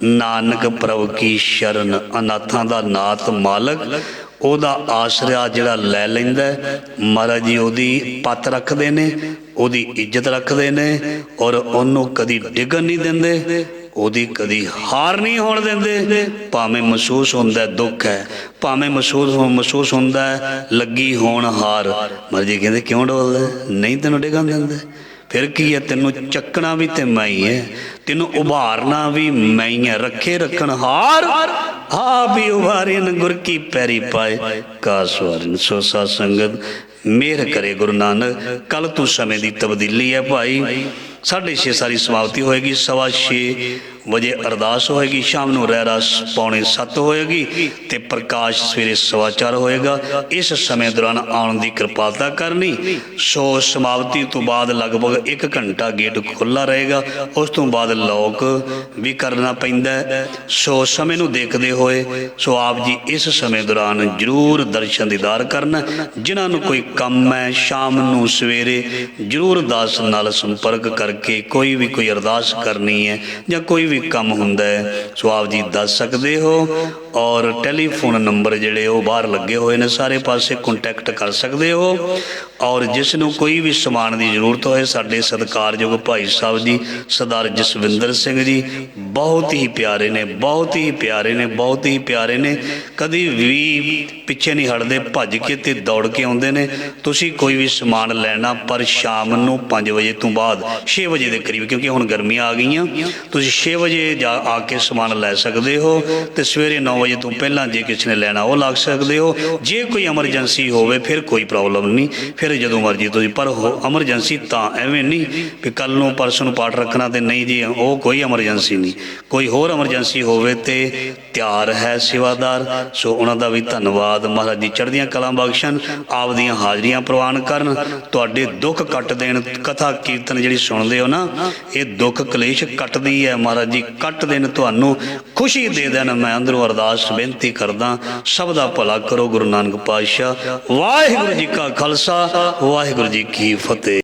ਨਾਨਕ ਪ੍ਰਭ ਕੀ ਸ਼ਰਨ। ਅਨਾਥਾਂ ਦਾ ਨਾਥ ਮਾਲਕ, ਉਹਦਾ ਆਸਰਾ ਜਿਹੜਾ ਲੈ ਲੈਂਦਾ, ਮਹਾਰਾਜ ਜੀ ਉਹਦੀ ਪੱਤ ਰੱਖਦੇ ਨੇ, ਉਹਦੀ ਇੱਜ਼ਤ ਰੱਖਦੇ ਨੇ ਔਰ ਉਹਨੂੰ ਕਦੀ ਡਿੱਗਣ ਨਹੀਂ ਦਿੰਦੇ, ਉਹਦੀ ਕਦੀ ਹਾਰ ਨਹੀਂ ਹੋਣ ਦਿੰਦੇ। ਭਾਵੇਂ ਮਹਿਸੂਸ ਹੁੰਦਾ ਦੁੱਖ ਹੈ, ਭਾਵੇਂ ਮਹਿਸੂਸ ਹੁੰਦਾ ਲੱਗੀ ਹੋਣ ਹਾਰ, ਮਰਜੀ ਕਹਿੰਦੇ ਕਿਉਂ ਡੋਲਦਾ, ਨਹੀਂ ਤੈਨੂੰ ਡਿੱਗਣ ਦਿੰਦੇ। ਫਿਰ ਕੀ ਹੈ, ਤੈਨੂੰ ਚੱਕਣਾ ਵੀ ਤੇ ਮੈਂ ਹੀ ਹੈ, ਤੈਨੂੰ ਉਭਾਰਨਾ ਵੀ ਮੈਂ ਹੀ ਹੈ। ਰੱਖੇ ਰੱਖਣ ਹਾਰ, ਆਪ ਵੀ ਉਭਾਰਨ, ਗੁਰ ਕੀ ਪੈਰੀ ਪਾਏ ਕਾਸਵਾਰਨ। ਸੋ ਸਾਧ ਸੰਗਤ ਮਿਹਰ ਕਰੇ ਗੁਰੂ ਨਾਨਕ। ਕੱਲ ਤੋਂ ਸਮੇਂ ਦੀ ਤਬਦੀਲੀ ਹੈ ਭਾਈ। 6:30 ਸਾਰੀ ਸਮਾਪਤੀ ਹੋਏਗੀ, 6:15 ਵਜੇ ਅਰਦਾਸ ਹੋਏਗੀ, ਸ਼ਾਮ ਨੂੰ ਰਹਿਰਾਸ 6:45 ਹੋਏਗੀ ਤੇ ਪ੍ਰਕਾਸ਼ ਸਵੇਰੇ 4:15 ਹੋਏਗਾ। ਇਸ ਸਮੇਂ ਦੌਰਾਨ ਆਉਣ ਦੀ ਕਿਰਪਾਲਤਾ ਕਰਨੀ। ਸੋ ਸਮਾਪਤੀ ਤੋਂ ਬਾਅਦ ਲਗਭਗ 1 ਘੰਟਾ ਗੇਟ ਖੁੱਲ੍ਹਾ ਰਹੇਗਾ, ਉਸ ਤੋਂ ਬਾਅਦ ਲੌਕ ਵੀ ਕਰਨਾ ਪੈਂਦਾ। ਸੋ ਸਮੇਂ ਨੂੰ ਦੇਖਦੇ ਹੋਏ ਸੋ ਆਪ ਜੀ ਇਸ ਸਮੇਂ ਦੌਰਾਨ ਜ਼ਰੂਰ ਦਰਸ਼ਨ ਦੀਦਾਰ ਕਰਨਾ। ਜਿਨ੍ਹਾਂ ਨੂੰ ਕੋਈ ਕੰਮ ਹੈ, ਸ਼ਾਮ ਨੂੰ ਸਵੇਰੇ ਜ਼ਰੂਰ ਦਾਸ ਨਾਲ ਸੰਪਰਕ ਕਰਕੇ ਕੋਈ ਵੀ ਕੋਈ ਅਰਦਾਸ ਕਰਨੀ ਹੈ ਜਾਂ ਕੋਈ ਵੀ ਕੰਮ ਹੁੰਦਾ ਹੈ, ਸੋ ਆਪ ਜੀ ਦੱਸ ਸਕਦੇ ਹੋ। ਔਰ ਟੈਲੀਫੋਨ ਨੰਬਰ ਜਿਹੜੇ ਉਹ ਬਾਹਰ ਲੱਗੇ ਹੋਏ ਨੇ, ਸਾਰੇ ਪਾਸੇ ਕੰਟੈਕਟ ਕਰ ਸਕਦੇ ਹੋ। ਔਰ ਜਿਸ ਨੂੰ ਕੋਈ ਵੀ ਸਮਾਨ ਦੀ ਜ਼ਰੂਰਤ ਹੋਏ, ਸਾਡੇ ਸਤਿਕਾਰਯੋਗ ਭਾਈ ਸਾਹਿਬ ਜੀ ਸਰਦਾਰ ਜਸਵਿੰਦਰ ਸਿੰਘ ਜੀ ਬਹੁਤ ਹੀ ਪਿਆਰੇ ਨੇ, ਬਹੁਤ ਹੀ ਪਿਆਰੇ ਨੇ, ਬਹੁਤ ਹੀ ਪਿਆਰੇ ਨੇ। ਕਦੀ ਵੀ ਪਿੱਛੇ ਨਹੀਂ ਹਟਦੇ, ਭੱਜ ਕੇ ਤੇ ਦੌੜ ਕੇ ਆਉਂਦੇ ਨੇ। ਤੁਸੀਂ ਕੋਈ ਵੀ ਸਮਾਨ ਲੈਣਾ, ਪਰ ਸ਼ਾਮ ਨੂੰ 5 ਵਜੇ ਤੋਂ ਬਾਅਦ 6 ਵਜੇ ਦੇ ਕਰੀਬ, ਕਿਉਂਕਿ ਹੁਣ ਗਰਮੀਆਂ ਆ ਗਈਆਂ, ਤੁਸੀਂ 6 ਵਜੇ ਜਾ ਆ ਕੇ ਸਮਾਨ ਲੈ ਸਕਦੇ ਹੋ ਤੇ ਸਵੇਰੇ 9 ਵਜੇ ਤੋਂ ਪਹਿਲਾਂ ਜੇ ਕਿਸੇ ਨੇ ਲੈਣਾ ਉਹ ਲੱਗ ਸਕਦੇ ਹੋ। ਜੇ ਕੋਈ ਐਮਰਜੈਂਸੀ ਹੋਵੇ ਫਿਰ ਕੋਈ ਪ੍ਰੋਬਲਮ ਨਹੀਂ, ਫਿਰ ਜਦੋਂ ਮਰਜ਼ੀ ਤੁਸੀਂ। ਪਰ ਐਮਰਜੈਂਸੀ ਤਾਂ ਐਵੇਂ ਨਹੀਂ ਵੀ ਕੱਲ ਨੂੰ ਪਰਸੋਂ ਨੂੰ ਪਾਠ ਰੱਖਣਾ ਤੇ ਨਹੀਂ ਜੀ, ਉਹ ਕੋਈ ਐਮਰਜੈਂਸੀ ਨਹੀਂ। ਕੋਈ ਹੋਰ ਐਮਰਜੈਂਸੀ ਹੋਵੇ ਤੇ ਤਿਆਰ ਹੈ ਸੇਵਾਦਾਰ, ਸੋ ਉਹਨਾਂ ਦਾ ਵੀ ਧੰਨਵਾਦ। ਮਹਾਰਾਜ ਜੀ ਚੜ੍ਹਦੀਆਂ ਕਲਾਂ ਬਖਸ਼ਣ, ਆਪ ਦੀਆਂ ਹਾਜ਼ਰੀਆਂ ਪ੍ਰਵਾਨ ਕਰਨ, ਤੁਹਾਡੇ ਦੁੱਖ ਕੱਟ ਦੇਣ। ਕਥਾ ਕੀਰਤਨ ਜਿਹੜੀ ਸੁਣਦੇ ਹੋ ਨਾ, ਇਹ ਦੁੱਖ ਕਲੇਸ਼ ਕੱਟਦੀ ਹੈ। ਮਹਾਰਾਜ ਜੀ ਕੱਟ ਦੇਣ, ਤੁਹਾਨੂੰ ਖੁਸ਼ੀ ਦੇ ਦੇਣ। ਮੈਂ ਅੰਦਰੋਂ ਅਰਦਾਸ ਬੇਨਤੀ ਕਰਦਾ, ਸਭ ਦਾ ਭਲਾ ਕਰੋ ਗੁਰੂ ਨਾਨਕ ਪਾਤਸ਼ਾਹ। ਵਾਹਿਗੁਰੂ ਜੀ ਕਾ ਖਾਲਸਾ, ਵਾਹਿਗੁਰੂ ਜੀ ਕੀ ਫਤਿਹ।